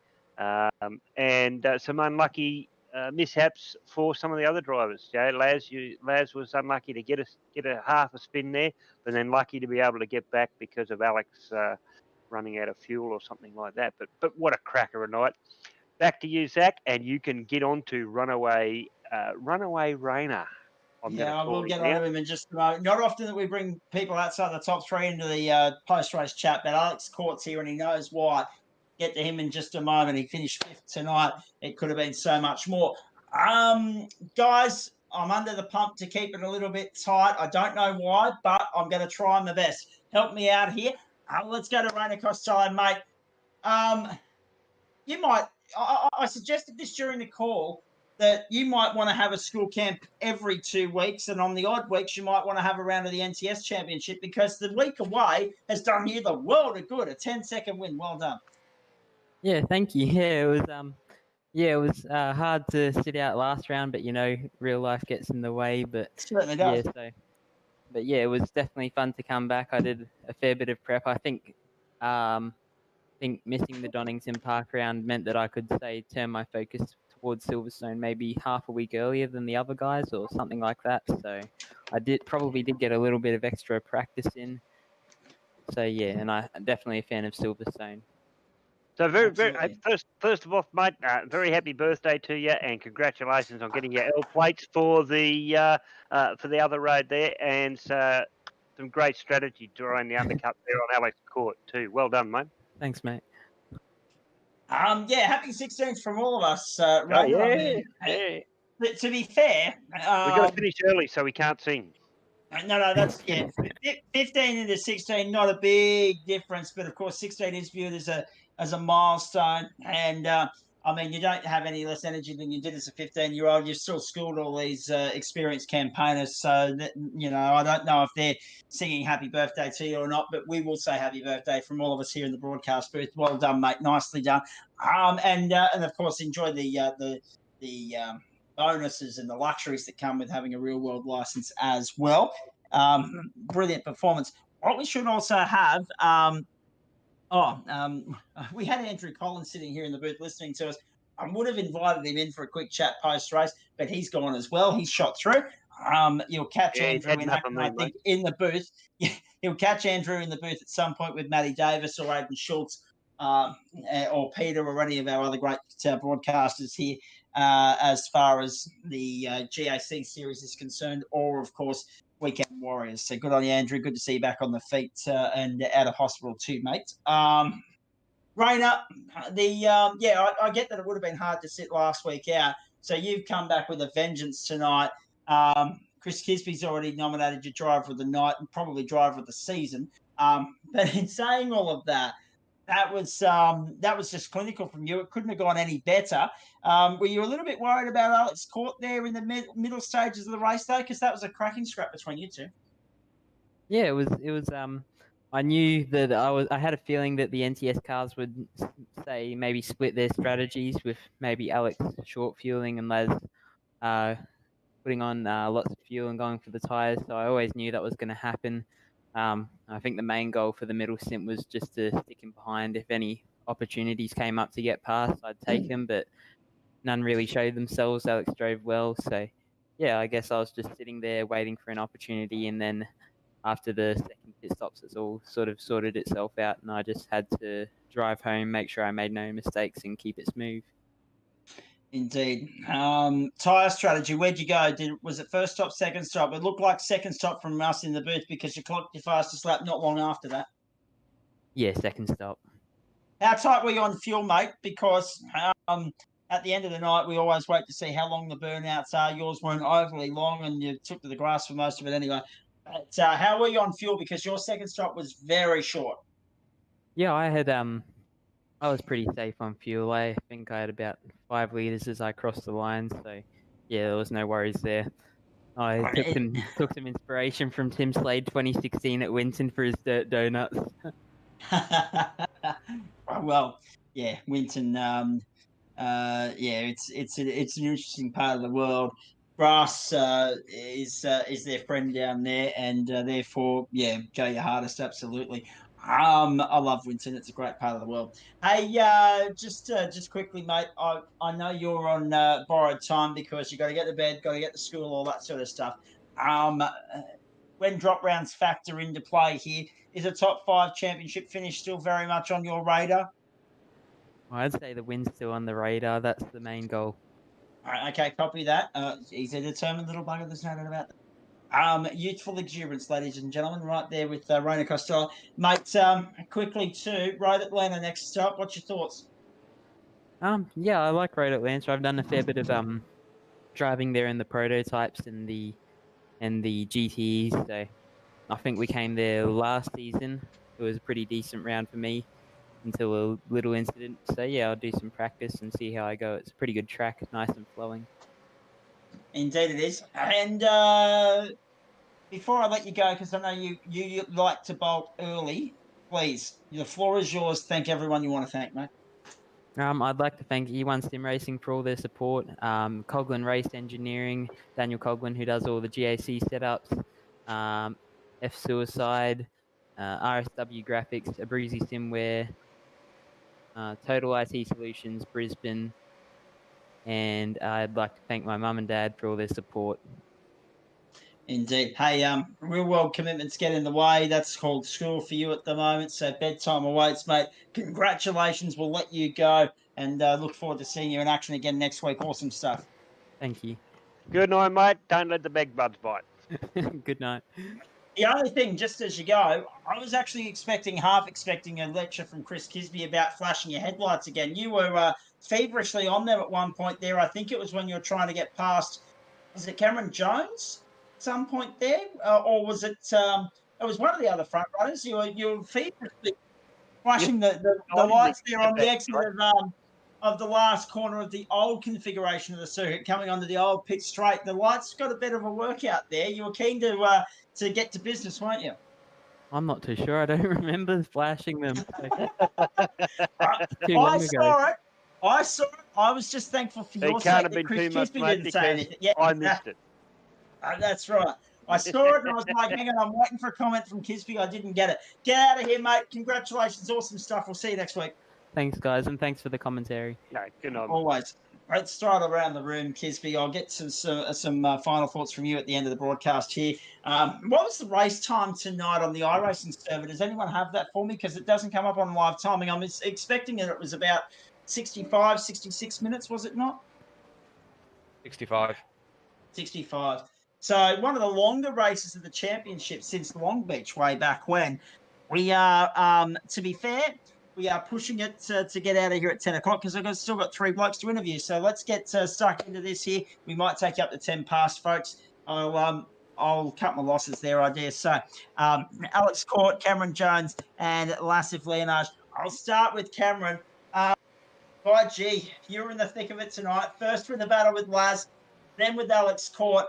and some unlucky mishaps for some of the other drivers. Laz was unlucky to get a half a spin there, but then lucky to be able to get back because of Alex running out of fuel or something like that. But what a cracker a night. Back to you, Zach, and you can get on to Runaway Rainer. Yeah, we'll get on to him in just a moment. Not often that we bring people outside the top 3 into the post-race chat, but Alex Court's here and he knows why. Get to him in just a moment. He finished 5th tonight. It could have been so much more. Guys, I'm under the pump to keep it a little bit tight. I don't know why, but I'm going to try my best. Help me out here. Let's go to Rainer Costello, mate. You might... I suggested this during the call, that you might want to have a school camp every 2 weeks, and on the odd weeks, you might want to have a round of the NTS Championship, because the week away has done you the world of good. A 10-second win. Well done. Yeah, thank you. Yeah, it was hard to sit out last round, but real life gets in the way. But it certainly does. Yeah, it was definitely fun to come back. I did a fair bit of prep. I think missing the Donington Park round meant that I could turn my focus towards Silverstone maybe half a week earlier than the other guys or something like that. So I probably did get a little bit of extra practice in. So yeah, and I'm definitely a fan of Silverstone. So very first of all, mate, very happy birthday to you, and congratulations on getting your L plates for the other road there. And some great strategy drawing the undercut there on Alex Court too. Well done, mate. Thanks, mate. Yeah, happy 16th from all of us, Oh, Raider. yeah, I mean, yeah. to be fair, We got to finish early so we can't sing. no, that's 15 into 16, not a big difference, but of course 16 is viewed as a milestone, and I mean you don't have any less energy than you did as a 15-year-old. You've still schooled all these experienced campaigners, so that, I don't know if they're singing happy birthday to you or not, but we will say happy birthday from all of us here in the broadcast booth. Well done, mate. Nicely done. And of course enjoy the bonuses and the luxuries that come with having a real world license as well. Brilliant performance. What we should also have, we had Andrew Collins sitting here in the booth listening to us. I would have invited him in for a quick chat post race, but he's gone as well. He's shot through. You'll catch Andrew in action, I think, in the booth. He'll catch Andrew in the booth at some point with Matty Davis or Aidan Schultz or Peter or any of our other great broadcasters here as far as the GAC series is concerned, or, of course, Weekend Warriors. So good on you, Andrew. Good to see you back on the feet and out of hospital too, mate. Rainer, I get that it would have been hard to sit last week out. So you've come back with a vengeance tonight. Chris Kisby's already nominated you driver of the night and probably driver of the season. But in saying all of that, that was just clinical from you. It couldn't have gone any better. Were you a little bit worried about Alex Court there in the middle stages of the race, though? Because that was a cracking scrap between you two. Yeah, it was. I knew that I had a feeling that the NTS cars would say maybe split their strategies with maybe Alex short fueling and Les putting on lots of fuel and going for the tyres. So I always knew that was going to happen. I think the main goal for the middle stint was just to stick him behind. If any opportunities came up to get past, I'd take them, but none really showed themselves. Alex drove well, so yeah, I guess I was just sitting there waiting for an opportunity, and then after the second pit stops, it's all sort of sorted itself out, and I just had to drive home, make sure I made no mistakes, and keep it smooth. Indeed. Tyre strategy, where'd you go? Was it first stop, second stop? It looked like second stop from us in the booth because you clocked your fastest lap not long after that. Yeah, second stop. How tight were you on fuel, mate? Because at the end of the night, we always wait to see how long the burnouts are. Yours weren't overly long, and you took to the grass for most of it anyway. But how were you on fuel? Because your second stop was very short. Yeah, I was pretty safe on fuel. I think I had about 5 litres as I crossed the line, so yeah, there was no worries there. I took some inspiration from Tim Slade 2016 at Winton for his dirt donuts. Well, yeah, Winton. It's an interesting part of the world. Grass is their friend down there, and therefore, yeah, go your hardest, absolutely. I love Winton; it's a great part of the world. Hey, just quickly, mate. I know you're on borrowed time because you got to get to bed, got to get to school, all that sort of stuff. When drop rounds factor into play here, is a top 5 championship finish still very much on your radar? I'd say the win's still on the radar. That's the main goal. All right, okay, copy that. He's a determined little bugger. There's no doubt about that. Youthful exuberance, ladies and gentlemen, right there with Rainer Costello. Mate, quickly too, Road Atlanta next stop. What's your thoughts? Yeah, I like Road Atlanta. I've done a fair bit of driving there in the prototypes and the GTEs. So I think we came there last season. It was a pretty decent round for me until a little incident. So yeah, I'll do some practice and see how I go. It's a pretty good track, nice and flowing. Indeed it is. And before I let you go, because I know you like to bolt early, please, the floor is yours. Thank everyone you want to thank, mate. I'd like to thank E1 Sim Racing for all their support, Coghlan Race Engineering, Daniel Coghlan, who does all the GAC setups, F Suicide, RSW Graphics, Abrizi Simware, Total IT Solutions, Brisbane, and I'd like to thank my mum and dad for all their support. Indeed. Hey, real world commitments get in the way. That's called school for you at the moment. So bedtime awaits, mate. Congratulations. We'll let you go and look forward to seeing you in action again next week. Awesome stuff. Thank you. Good night, mate. Don't let the beg buds bite. Good night. The only thing, just as you go, I was actually half expecting a lecture from Chris Kisby about flashing your headlights again. You were feverishly on there at one point there. I think it was when you were trying to get past, was it Cameron Jones at some point there? Or was it, it was one of the other front runners. You were feverishly flashing the lights there on the exit of the last corner of the old configuration of the circuit, coming onto the old pit straight. The lights got a bit of a workout there. You were keen to get to business, weren't you? I'm not too sure. I don't remember flashing them. Too I long ago. saw it. I saw it. I was just thankful for your It can't sake have that been Chris too much, Kisby mate, didn't say because anything. Yeah, I missed it. That's right. I saw it and I was like, hang on, I'm waiting for a comment from Kisby. I didn't get it. Get out of here, mate. Congratulations. Awesome stuff. We'll see you next week. Thanks, guys, and thanks for the commentary. No, good on. Always. Let's start around the room, Kisby. I'll get some final thoughts from you at the end of the broadcast here. What was the race time tonight on the iRacing server? Does anyone have that for me? Because it doesn't come up on live timing. I'm expecting that it was about 65, 66 minutes, was it not? 65. 65. So one of the longer races of the championship since Long Beach way back when. We are, to be fair, we are pushing it to get out of here at 10 o'clock because I've still got 3 blokes to interview. So let's get stuck into this here. We might take you up to 10 past, folks. I'll cut my losses there, I dare say. Alex Court, Cameron Jones, and Lassif Leonage. I'll start with Cameron. By gee, you're in the thick of it tonight. First in the battle with Laz, then with Alex Court.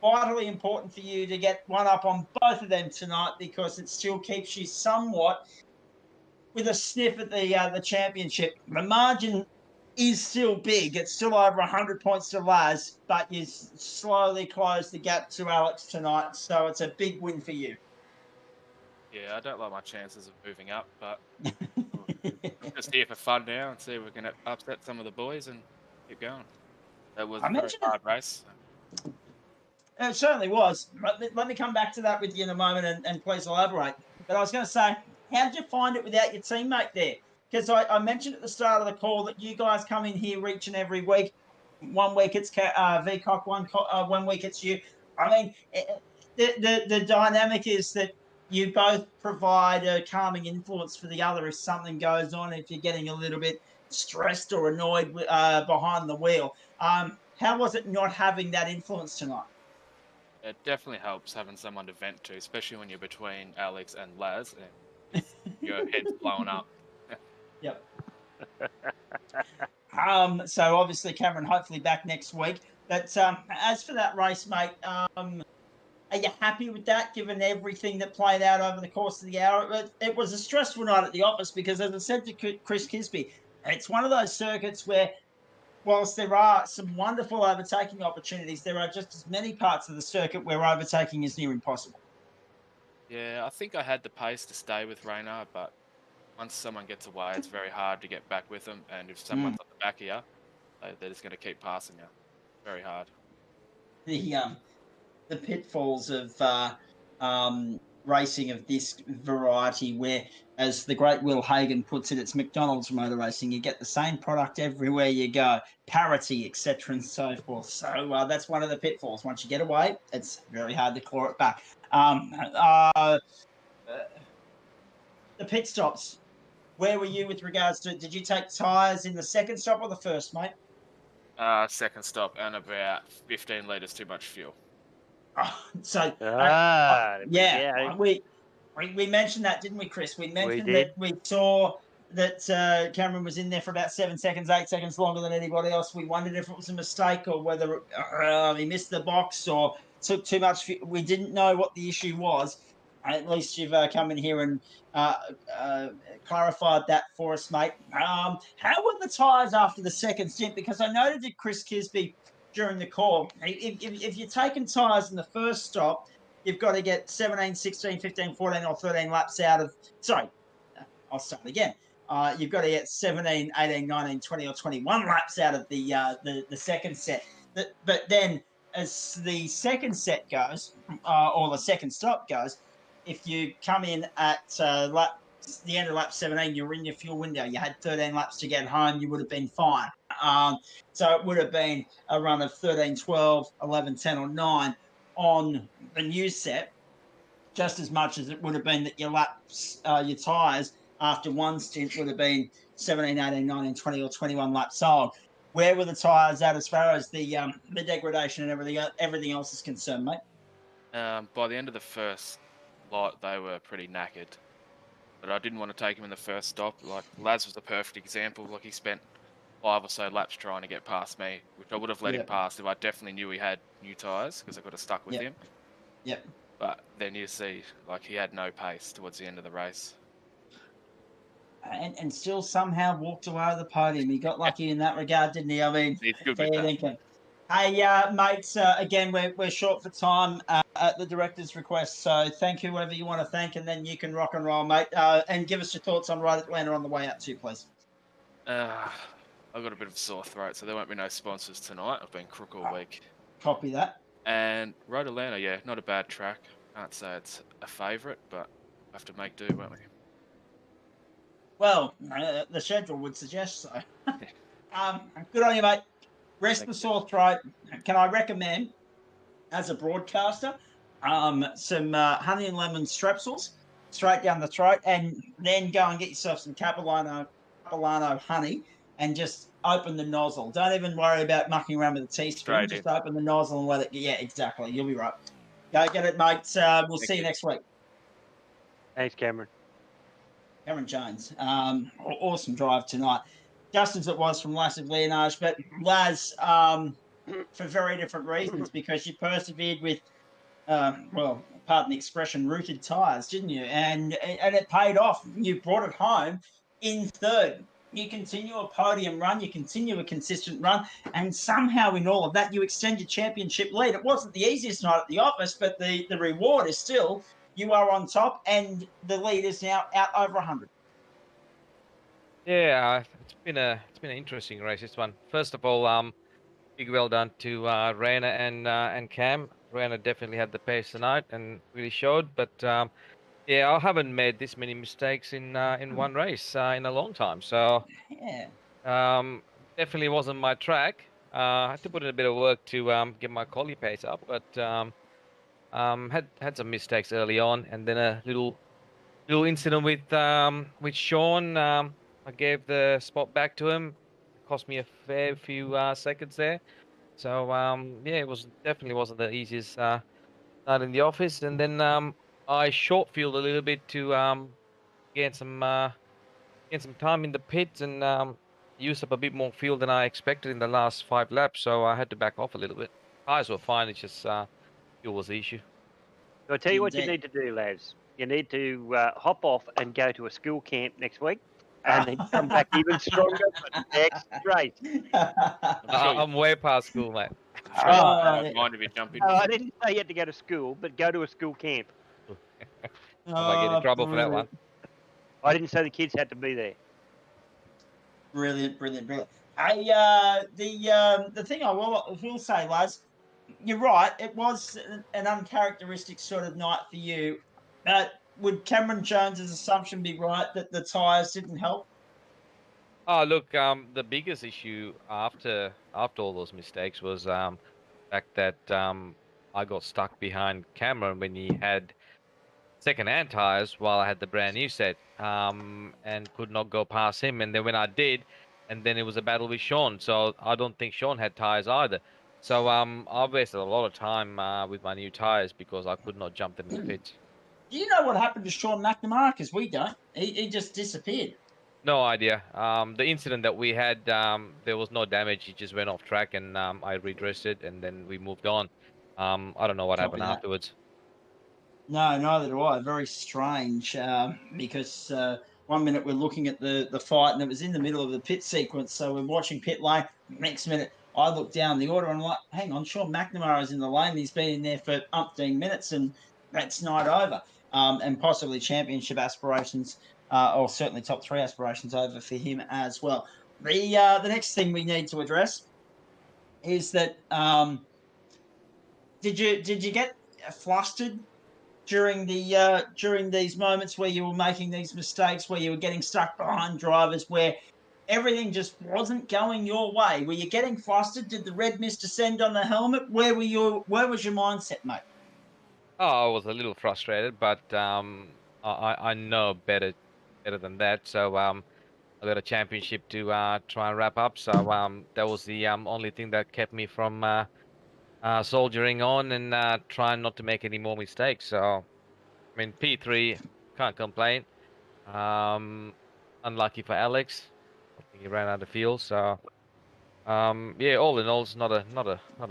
Vitally important for you to get one up on both of them tonight because it still keeps you somewhat with a sniff at the championship. The margin is still big. It's still over 100 points to Laz, but you slowly close the gap to Alex tonight. So it's a big win for you. Yeah, I don't like my chances of moving up, but just here for fun now and see if we can upset some of the boys and keep going. That was a very hard race. It certainly was. Let me come back to that with you in a moment and please elaborate. But I was going to say, how did you find it without your teammate there? Because I mentioned at the start of the call that you guys come in here each and every week. 1 week it's VCOC, one week it's you. I mean, the dynamic is that you both provide a calming influence for the other if something goes on, if you're getting a little bit stressed or annoyed behind the wheel. How was it not having that influence tonight? It definitely helps having someone to vent to, especially when you're between Alex and Laz and your head's blowing up. Yep. So obviously, Cameron, hopefully back next week. But as for that race, mate, are you happy with that, given everything that played out over the course of the hour? It was a stressful night at the office because, as I said to Chris Kisby, it's one of those circuits where, whilst there are some wonderful overtaking opportunities, there are just as many parts of the circuit where overtaking is near impossible. Yeah, I think I had the pace to stay with Reynard, but once someone gets away, it's very hard to get back with them. And if someone's at the back of you, they're just going to keep passing you. Very hard. The pitfalls of racing of this variety where, as the great Will Hagen puts it, it's McDonald's motor racing. You get the same product everywhere you go, parity, etc. and so forth. So that's one of the pitfalls. Once you get away, it's very hard to claw it back. The pit stops, where were you with regards to, did you take tyres in the second stop or the first, mate? Second stop and about 15 litres too much fuel. We mentioned that, didn't we, Chris? We mentioned did. that we saw that Cameron was in there for about 7 seconds, 8 seconds longer than anybody else. We wondered if it was a mistake or whether he missed the box or took too much. We didn't know what the issue was. At least you've come in here and clarified that for us, mate. How were the tyres after the second stint? Because I noted that Chris Kisby during the call, if you're taking tyres in the first stop, you've got to get 17, 16, 15, 14 or 13 laps out of... Sorry, I'll start again. You've got to get 17, 18, 19, 20 or 21 laps out of the second set. But then as the second set goes, or the second stop goes, if you come in at the end of lap 17, you're in your fuel window. You had 13 laps to get home. You would have been fine. So it would have been a run of 13, 12, 11, 10 or 9 on the new set. just as much as it would have been that your laps, your tyres after one stint would have been 17, 18, 19, 20 or 21 laps old. Where were the tyres at as far as the degradation and everything else is concerned, mate? By the end of the first lot, they were pretty knackered. But I didn't want to take him in the first stop. Like, Laz was the perfect example. Like, he spent 5 or so laps trying to get past me, which I would have let him pass if I definitely knew he had new tyres, because I could have stuck with him. Yep. But then you see, like, he had no pace towards the end of the race. And still somehow walked away with the podium. He got lucky in that regard, didn't he? I mean, He's good fair with that. thinking. Hey, mates, again, we're short for time at the director's request, so thank whoever you want to thank, and then you can rock and roll, mate. And give us your thoughts on Ride Atlanta on the way out too, please. I've got a bit of a sore throat, so there won't be no sponsors tonight. I've been crook all week. Copy that. And Road Atlanta, yeah, not a bad track. Can't say it's a favourite, but we'll have to make do, won't we? Well, the schedule would suggest so. Good on you, mate. Rest the sore throat. Can I recommend, as a broadcaster, some honey and lemon strepsils straight down the throat, and then go and get yourself some Capilano honey and just open the nozzle. Don't even worry about mucking around with a teaspoon. Just open the nozzle and let it. Yeah, exactly. You'll be right. Go get it, mate. We'll see you next week. Thanks, Cameron. Cameron Jones. Awesome drive tonight. Just as it was from Laz of Leonage, but Laz, for very different reasons, because you persevered with, well, pardon the expression, rooted tyres, didn't you? And it paid off. You brought it home in third. You continue a podium run, you continue a consistent run, and somehow in all of that, you extend your championship lead. It wasn't the easiest night at the office, but the reward is still you are on top, and the lead is now out over 100. Yeah, it's been an interesting race, this one. First of all, big well done to Raina and Cam. Raina definitely had the pace tonight and really showed. But yeah, I haven't made this many mistakes in one race in a long time. So yeah, definitely wasn't my track. I had to put in a bit of work to get my quali pace up, but had some mistakes early on, and then a little incident with Sean. I gave the spot back to him. It cost me a fair few seconds there. So yeah, it definitely wasn't the easiest night in the office. And then I short fueled a little bit to get some time in the pits, and used up a bit more fuel than I expected in the last 5 laps. So I had to back off a little bit. Tires were fine. It's just fuel was the issue. So I'll tell you what you need to do, lads. You need to hop off and go to a school camp next week, and then come back even stronger for the next race. I'm way past school, mate. I don't mind if you jump in. I didn't say you had to go to school, but go to a school camp. I might get in trouble for that one. I didn't say the kids had to be there. Brilliant. Hey, the thing I will say, Laz, you're right. It was an uncharacteristic sort of night for you. Would Cameron Jones's assumption be right that the tyres didn't help? Oh, look, the biggest issue after all those mistakes was the fact that I got stuck behind Cameron when he had second-hand tires while I had the brand new set, and could not go past him. And then when I did, and then it was a battle with Sean. So I don't think Sean had tires either. So I wasted a lot of time with my new tires because I could not jump them in the pits. Do you know what happened to Sean McNamara? Because we don't. He just disappeared. No idea. The incident that we had, there was no damage. He just went off track, and I redressed it, and then we moved on. I don't know what happened afterwards. No, neither do I. Very strange, because 1 minute we're looking at the fight, and it was in the middle of the pit sequence, so we're watching pit lane. Next minute, I look down the order, and I'm like, hang on, Sean McNamara's in the lane. He's been in there for umpteen minutes, and that's night over. And possibly championship aspirations, or certainly top 3 aspirations over for him as well. The next thing we need to address is that did you get flustered during these moments where you were making these mistakes, where you were getting stuck behind drivers, where everything just wasn't going your way? Were you getting flustered? Did the red mist descend on the helmet? Where was your mindset, mate? Oh, I was a little frustrated, but I know better than that. So I got a championship to try and wrap up. So that was the only thing that kept me from soldiering on and trying not to make any more mistakes. So I mean, P3, can't complain. Um, Unlucky for Alex. I think he ran out of fuel. So yeah, all in all, it's not a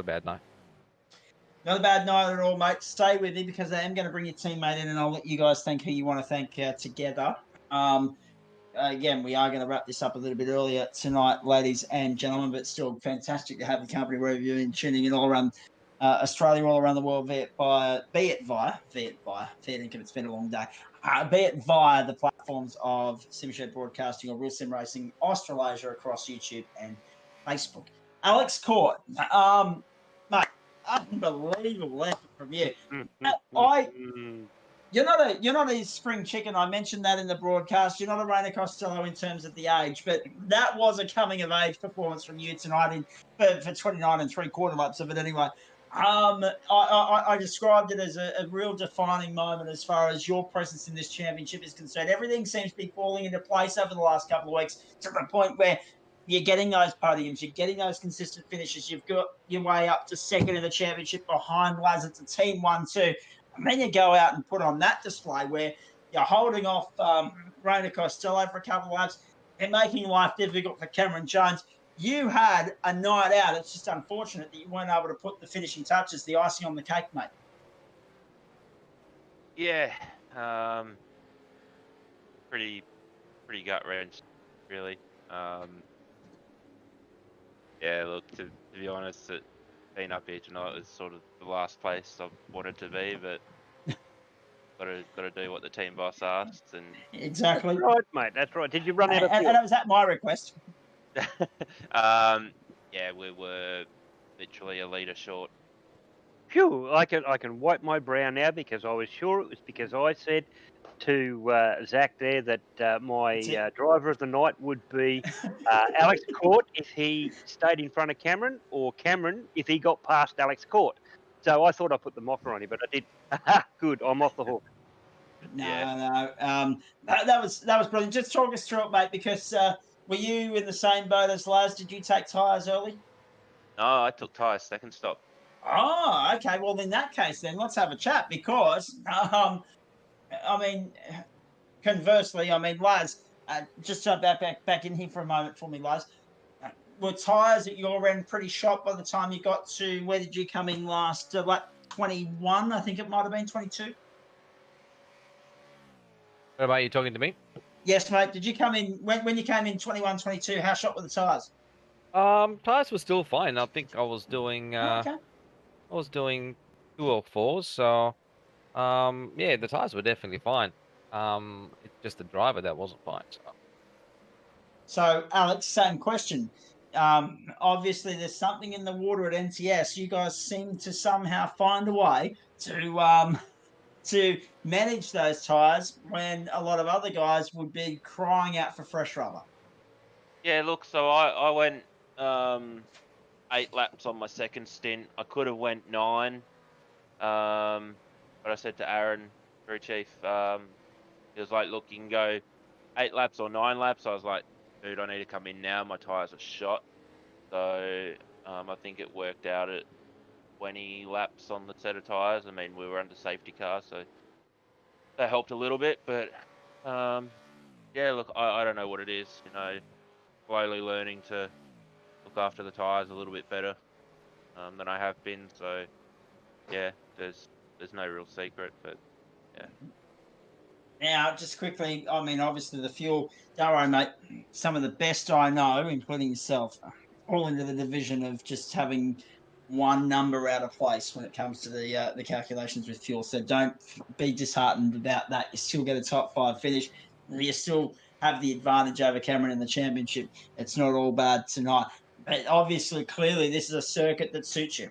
bad night. Not a bad night at all, mate. Stay with me because I am going to bring your teammate in, and I'll let you guys think who you want to thank together. Again, we are going to wrap this up a little bit earlier tonight, ladies and gentlemen, but still fantastic to have the company reviewing, tuning in all around Australia, all around the world, be it via, fair income, it's been a long day, be it via the platforms of SimShed Broadcasting or Real Sim Racing Australasia across YouTube and Facebook. Alex Court, mate, unbelievable effort from you. You're not a spring chicken. I mentioned that in the broadcast. You're not a Rainer Costello in terms of the age, but that was a coming of age performance from you tonight for 29 and 3/4 laps of it anyway. I described it as a real defining moment as far as your presence in this championship is concerned. Everything seems to be falling into place over the last couple of weeks to the point where you're getting those podiums, you're getting those consistent finishes. You've got your way up to second in the championship behind Laz. It's a team 1-2. And then you go out and put on that display where you're holding off Rainer Costello for a couple of laps and making life difficult for Cameron Jones. You had a night out. It's just unfortunate that you weren't able to put the finishing touches, the icing on the cake, mate. Yeah, pretty gut wrench, really. Yeah, look, to be honest, being up here tonight was sort of the last place I wanted to be, but got to do what the team boss asks, and Exactly. That's right, mate. That's right. Did you run out of And fuel? that was at my request. yeah, we were literally a litre short. Phew, I can wipe my brow now because I was sure it was because I said to Zach there that my driver of the night would be Alex Court if he stayed in front of Cameron, or Cameron if he got past Alex Court. So I thought I put the mocker on him, but I did. Good, I'm off the hook. No. That was brilliant. Just talk us through it, mate, because were you in the same boat as Laz? Did you take tyres early? No, I took tyres second stop. Oh, okay. Well, in that case, then let's have a chat because, I mean, conversely, I mean, Laz, just jump back in here for a moment for me, Laz. Were tyres at your end pretty shot by the time you got to, where did you come in last? Lap 21, I think it might have been 22. What about you talking to me? Yes, mate. Did you come in, when you came in 21, 22, how shot were the tyres? Tires were still fine. I think I was doing Okay. 204s, so yeah, the tires were definitely fine. It's just the driver that wasn't fine. So, Alex, same question. Obviously, there's something in the water at NTS. You guys seem to somehow find a way to manage those tyres when a lot of other guys would be crying out for fresh rubber. Yeah, look, so I went 8 laps on my second stint. I could have went 9, but I said to Aaron, crew chief, he was like, look, you can go 8 laps or 9 laps. I was like, dude, I need to come in now. My tyres are shot. So I think it worked out at 20 laps on the set of tyres. I mean, we were under safety car, so that helped a little bit. But yeah, look, I don't know what it is. You know, slowly learning to look after the tyres a little bit better than I have been. So yeah, there's no real secret, but yeah. Now, just quickly, I mean, obviously the fuel, Darrow, mate, some of the best I know, including yourself, all into the division of just having one number out of place when it comes to the calculations with fuel. So don't be disheartened about that. You still get a top 5 finish. You still have the advantage over Cameron in the championship. It's not all bad tonight. But obviously, clearly, this is a circuit that suits you.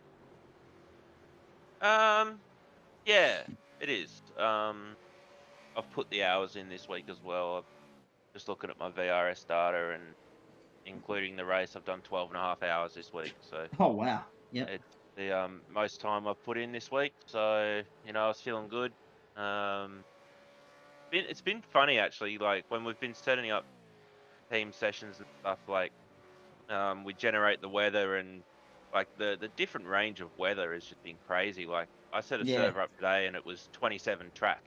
Yeah, it is. I've put the hours in this week as well. I'm just looking at my VRS data, and including the race, I've done 12 and a half hours this week. So Oh, wow. Yeah. the most time I've put in this week. So I was feeling good. It's been funny actually. Like when we've been setting up team sessions and stuff, like we generate the weather and like the different range of weather has just been crazy. Like I set a server up today and it was 27 track,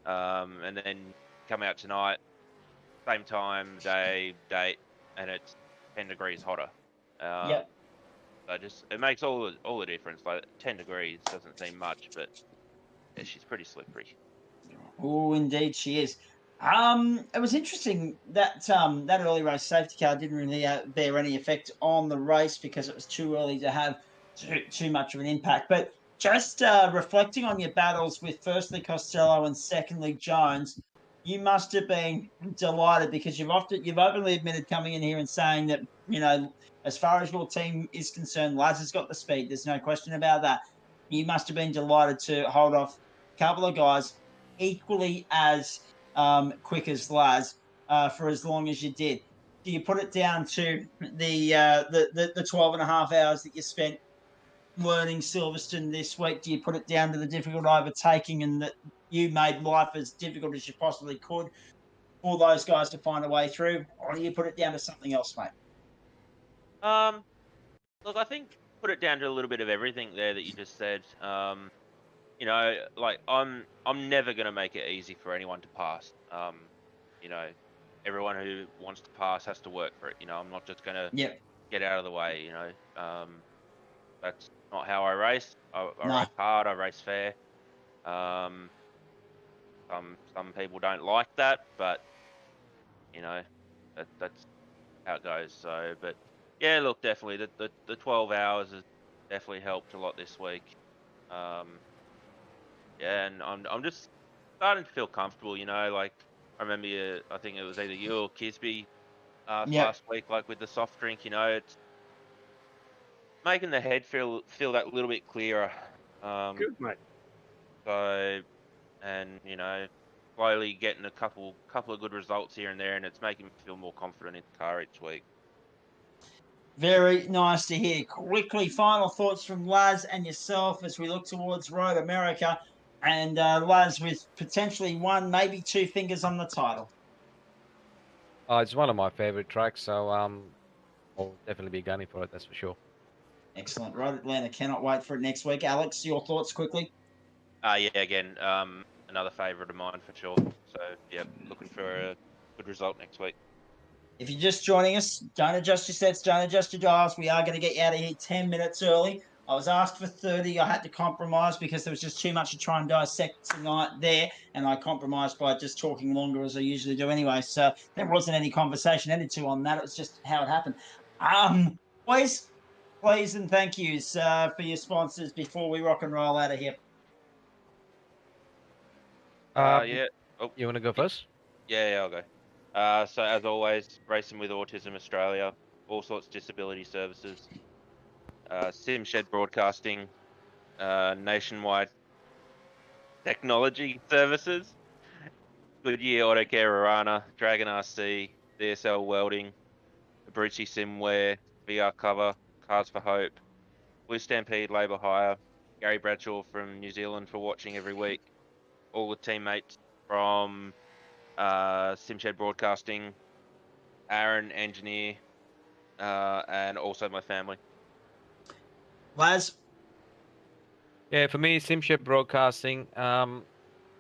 and then come out tonight, same time, day, date, and it's 10 degrees hotter. Yep. So it makes all the difference. Like 10 degrees doesn't seem much, but yeah, she's pretty slippery. Oh, indeed, she is. It was interesting that that early race safety car didn't really bear any effect on the race because it was too early to have too much of an impact. But just reflecting on your battles with firstly Costello and secondly Jones, you must have been delighted because you've openly admitted coming in here and saying that as far as your team is concerned, Laz has got the speed. There's no question about that. You must have been delighted to hold off a couple of guys equally as quick as Laz for as long as you did. Do you put it down to the 12 and a half hours that you spent learning Silverstone this week? Do you put it down to the difficult overtaking and that you made life as difficult as you possibly could for those guys to find a way through? Or do you put it down to something else, mate? Look, I think put it down to a little bit of everything there that you just said. Like I'm never gonna make it easy for anyone to pass. Everyone who wants to pass has to work for it. I'm not just gonna get out of the way. That's not how I race. I race hard. I race fair. Some people don't like that, but that's how it goes. So, but yeah, look, definitely the 12 hours has definitely helped a lot this week. Yeah, and I'm just starting to feel comfortable. Like I remember, I think it was either you or Kisby last week, like with the soft drink. It's making the head feel that little bit clearer. Good, mate. So, and slowly getting a couple of good results here and there, and it's making me feel more confident in the car each week. Very nice to hear. Quickly, final thoughts from Laz and yourself as we look towards Road America. And Laz, with potentially one, maybe two fingers on the title. It's one of my favorite tracks, so I'll definitely be gunning for it. That's for sure. Excellent. Road Atlanta. Cannot wait for it next week. Alex, your thoughts quickly? Yeah, again, another favourite of mine for sure. So, yeah, looking for a good result next week. If you're just joining us, don't adjust your sets, don't adjust your dials. We are going to get you out of here 10 minutes early. I was asked for 30. I had to compromise because there was just too much to try and dissect tonight there, and I compromised by just talking longer as I usually do anyway. So there wasn't any conversation ended to on that. It was just how it happened. Boys, please and thank yous for your sponsors before we rock and roll out of here. Yeah. Oh, you want to go first? Yeah, I'll go. So as always, Racing with Autism Australia, all sorts of disability services, SimShed Broadcasting, Nationwide Technology Services, Goodyear Auto Care Arana, Dragon RC, DSL Welding, Abruzzi Simware, VR Cover, Cars for Hope, Blue Stampede Labour Hire, Gary Bradshaw from New Zealand for watching every week, all the teammates from SimShed Broadcasting, Aaron, engineer, and also my family. Laz? Yeah, for me, SimShed Broadcasting,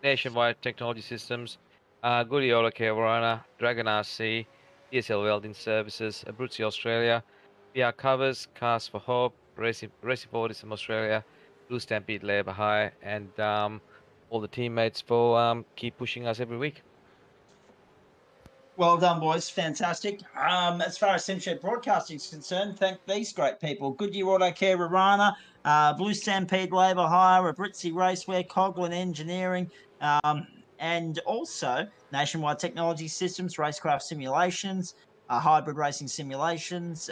Nationwide Technology Systems, Goodyear Auto Care Verona, Dragon RC, DSL Welding Services, Abruzzi Australia, VR Covers, Cars for Hope, Racing for Autism Australia, Blue Stampede Labour Hire, and all the teammates for keep pushing us every week. Well done, boys. Fantastic. As far as SimShed Broadcasting is concerned, thank these great people. Goodyear Auto Care Rana, Blue Stampede Labour Hire, Abruzzi Raceware, Coghlan Engineering, and also Nationwide Technology Systems, Racecraft Simulations, Hybrid Racing Simulations,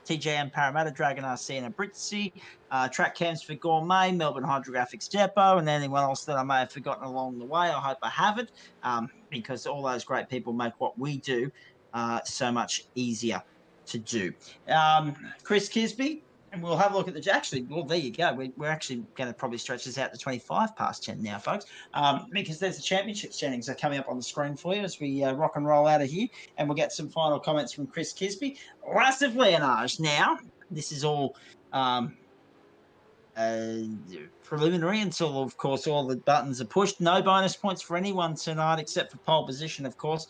TJM Parramatta, Dragon RC and Abruzzi, Track Cams for Gourmet, Melbourne Hydrographics Depot, and anyone else that I may have forgotten along the way. I hope I haven't, because all those great people make what we do so much easier to do. Chris Kisby, And we'll have a look at the... Actually, well, there you go. We're actually going to probably stretch this out to 25 past 10 now, folks, because there's the championship standings are coming up on the screen for you as we rock and roll out of here. And we'll get some final comments from Chris Kisby. Last of Leonage now. This is all preliminary until, of course, all the buttons are pushed. No bonus points for anyone tonight except for pole position, of course.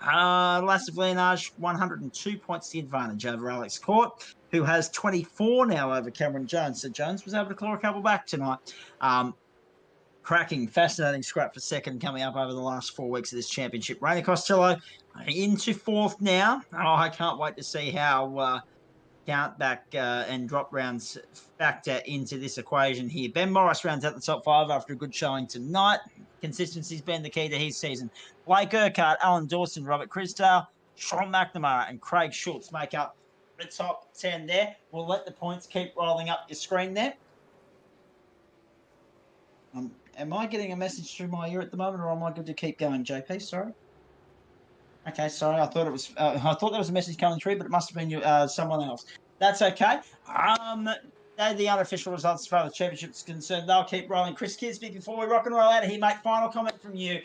Last of Leonage, 102 points the advantage over Alex Court, who has 24 now over Cameron Jones. So Jones was able to claw a couple back tonight. Cracking, fascinating scrap for second coming up over the last 4 weeks of this championship. Rainer Costello into fourth now. Oh, I can't wait to see how count back and drop rounds factor into this equation here. Ben Morris rounds out the top 5 after a good showing tonight. Consistency's been the key to his season. Blake Urquhart, Alan Dawson, Robert Crisdale, Sean McNamara, and Craig Schultz make up the top 10 there. We'll let the points keep rolling up your screen there. Am I getting a message through my ear at the moment, or am I good to keep going, JP? Sorry. Okay, sorry. I thought it was. I thought there was a message coming through, but it must have been someone else. That's okay. They're the unofficial results as far as the championship is concerned. They'll keep rolling. Chris Kisby, before we rock and roll out of here, mate, final comment from you.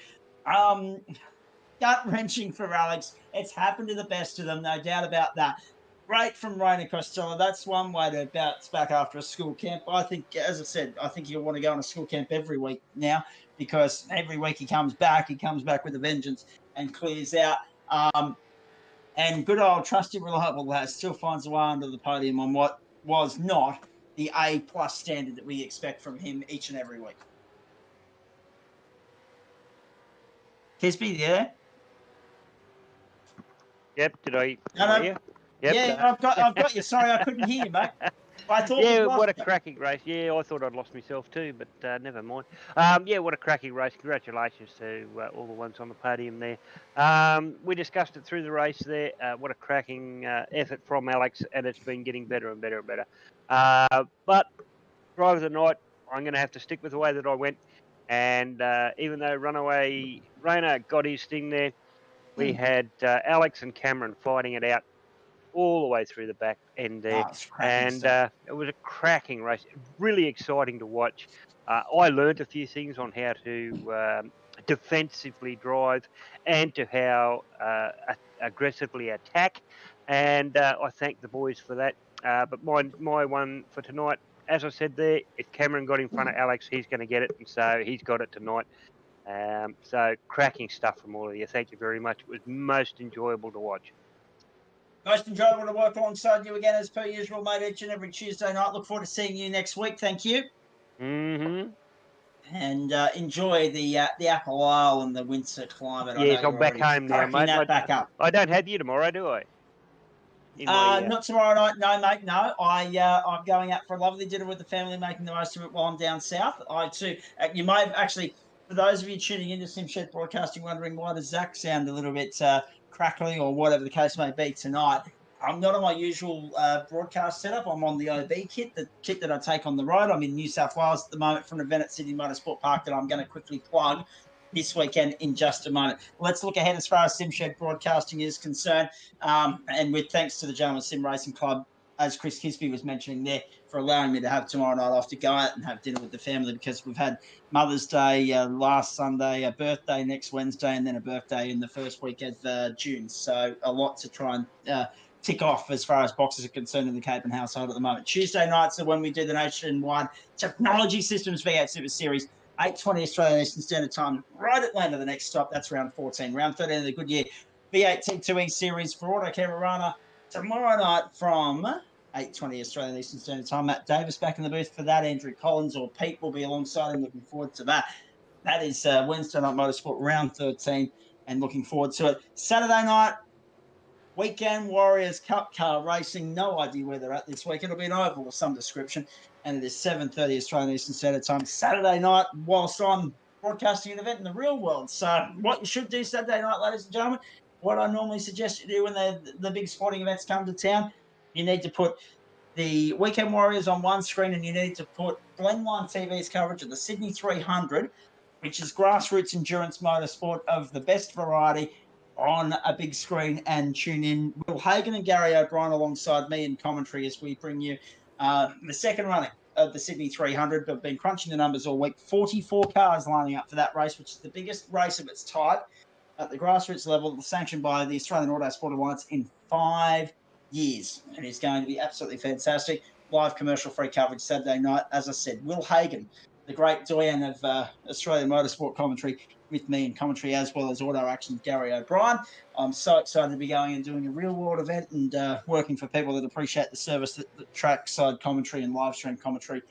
Gut wrenching for Alex. It's happened to the best of them, no doubt about that. Great from Rainer Costello. That's one way to bounce back after a school camp. I think, as I said, I think he'll want to go on a school camp every week now, because every week he comes back with a vengeance and clears out. And good old trusty, reliable lad still finds a way under the podium on what was not the A+ standard that we expect from him each and every week. Kisby, yeah? Yep, did I No. hear? Yep. Yeah, I've got you. Sorry, I couldn't hear you, mate. I thought yeah, what a cracking race. Yeah, I thought I'd lost myself too, but never mind. Yeah, what a cracking race. Congratulations to all the ones on the podium there. We discussed it through the race there. What a cracking effort from Alex, and it's been getting better and better and better. But driver of the night, I'm going to have to stick with the way that I went. And even though Runaway Rainer got his thing there, we had Alex and Cameron fighting it out all the way through the back end there. And it was a cracking race. Really exciting to watch. I learned a few things on how to defensively drive and to how aggressively attack. And I thank the boys for that. But my one for tonight, as I said there, if Cameron got in front of Alex, he's going to get it. And so he's got it tonight. So cracking stuff from all of you. Thank you very much. It was most enjoyable to watch. Most enjoyable to work alongside you again, as per usual, mate, each and every Tuesday night. Look forward to seeing you next week. Thank you. Mm-hmm. And enjoy the Apple Isle and the winter climate. Yes, I'm back home now, mate. Back up. I don't have you tomorrow, do I? Not tomorrow night. No, mate, no. I'm going out for a lovely dinner with the family, making the most of it while I'm down south. I too. You may have actually, for those of you tuning into SimShed Broadcasting, wondering why does Zach sound a little bit crackly or whatever the case may be tonight. I'm not on my usual broadcast setup. I'm on the OB kit, the kit that I take on the road. I'm in New South Wales at the moment from an event at Sydney Motorsport Park that I'm going to quickly plug this weekend in just a moment. Let's look ahead as far as SimShed Broadcasting is concerned. And with thanks to the Gentlemen's Sim Racing Club, as Chris Kisby was mentioning there, for allowing me to have tomorrow night off to go out and have dinner with the family, because we've had Mother's Day last Sunday, a birthday next Wednesday, and then a birthday in the first week of June. So a lot to try and tick off as far as boxes are concerned in the Capen household at the moment. Tuesday nights are when we do the nationwide Technology Systems V8 SuperSeries, 8:20 Australian Eastern Standard Time, right at Atlanta, the next stop. That's round 14. Round 13 of the Goodyear V8 T2E Series for Auto Carolina tomorrow night from 8:20 Australian Eastern Standard Time. Matt Davis back in the booth for that. Andrew Collins or Pete will be alongside him. Looking forward to that. That is Wednesday Night Motorsport round 13 and looking forward to it. Saturday night, Weekend Warriors Cup car racing. No idea where they're at this week. It'll be an oval of some description. And it is 7:30 Australian Eastern Standard Time. Saturday night, whilst I'm broadcasting an event in the real world. So what you should do Saturday night, ladies and gentlemen, what I normally suggest you do when the big sporting events come to town, you need to put the Weekend Warriors on one screen and you need to put Glenline TV's coverage of the Sydney 300, which is grassroots endurance motorsport of the best variety, on a big screen, and tune in. Will Hagan and Gary O'Brien alongside me in commentary as we bring you The second running of the Sydney 300, but I've been crunching the numbers all week. 44 cars lining up for that race, which is the biggest race of its type at the grassroots level, sanctioned by the Australian Autosport Alliance in 5 years. And it's going to be absolutely fantastic. Live commercial-free coverage Saturday night. As I said, Will Hagan, the great doyen of Australian motorsport commentary, with me in commentary, as well as Auto Action's Gary O'Brien. I'm so excited to be going and doing a real-world event and working for people that appreciate the service that trackside commentary and live stream commentary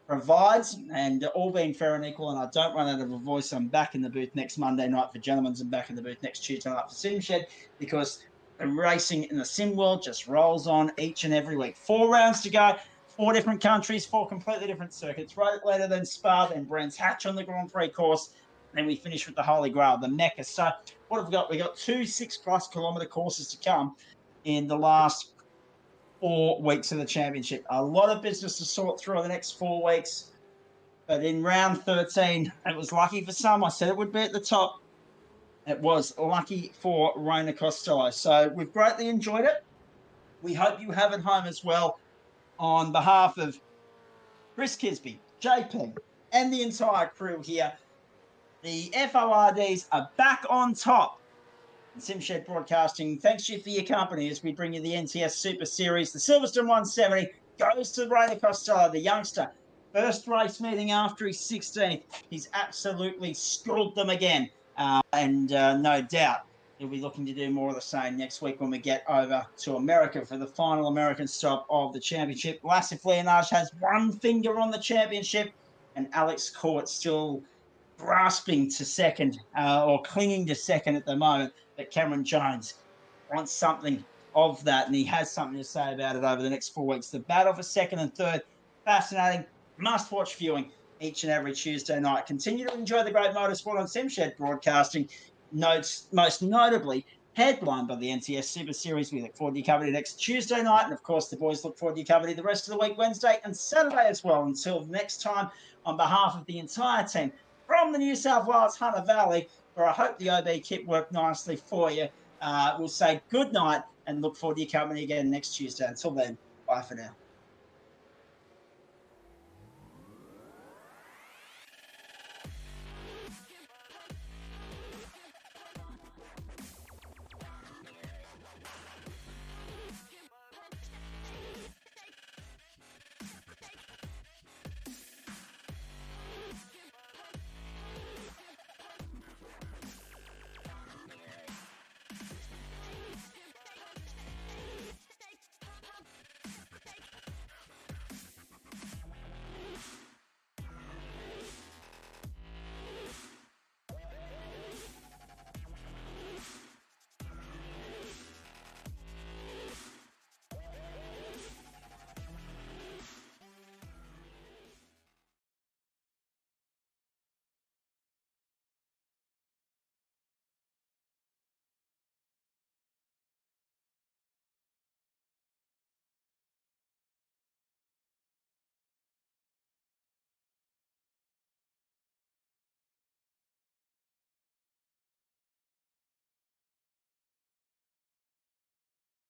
provides, and all being fair and equal, and I don't run out of a voice. I'm back in the booth next Monday night for Gentlemen's and back in the booth next Tuesday night for Sim Shed, because the racing in the sim world just rolls on each and every week. 4 rounds to go, 4 different countries, 4 completely different circuits. Right later than Spa, then Brands Hatch on the Grand Prix course, then we finish with the Holy Grail, the Mecca. So what have we got? We got 2 6+ kilometre courses to come in the last 4 weeks of the championship. A lot of business to sort through in the next 4 weeks. But in round 13, it was lucky for some. I said it would be at the top. It was lucky for Raina Costello. So we've greatly enjoyed it. We hope you have at home as well. On behalf of Chris Kisby, JP, and the entire crew here, the FORDs are back on top. SimShed Broadcasting, thanks you for your company as we bring you the NTS Super Series. The Silverstone 170 goes to Raina Costello, the youngster. First race meeting after his 16th. He's absolutely schooled them again. And no doubt he'll be looking to do more of the same next week when we get over to America for the final American stop of the championship. Lassif Leonage has one finger on the championship, and Alex Court still grasping to second or clinging to second at the moment. But Cameron Jones wants something of that, and he has something to say about it over the next 4 weeks. The battle for second and third, fascinating, must-watch viewing each and every Tuesday night. Continue to enjoy the great motorsport on SimShed Broadcasting. Notes most notably headlined by the NTS Super Series. We look forward to your company next Tuesday night, and of course the boys look forward to your company the rest of the week, Wednesday and Saturday as well. Until next time, on behalf of the entire team from the New South Wales Hunter Valley, where I hope the OB kit worked nicely for you, we'll say good night and look forward to your company again next Tuesday. Until then, bye for now.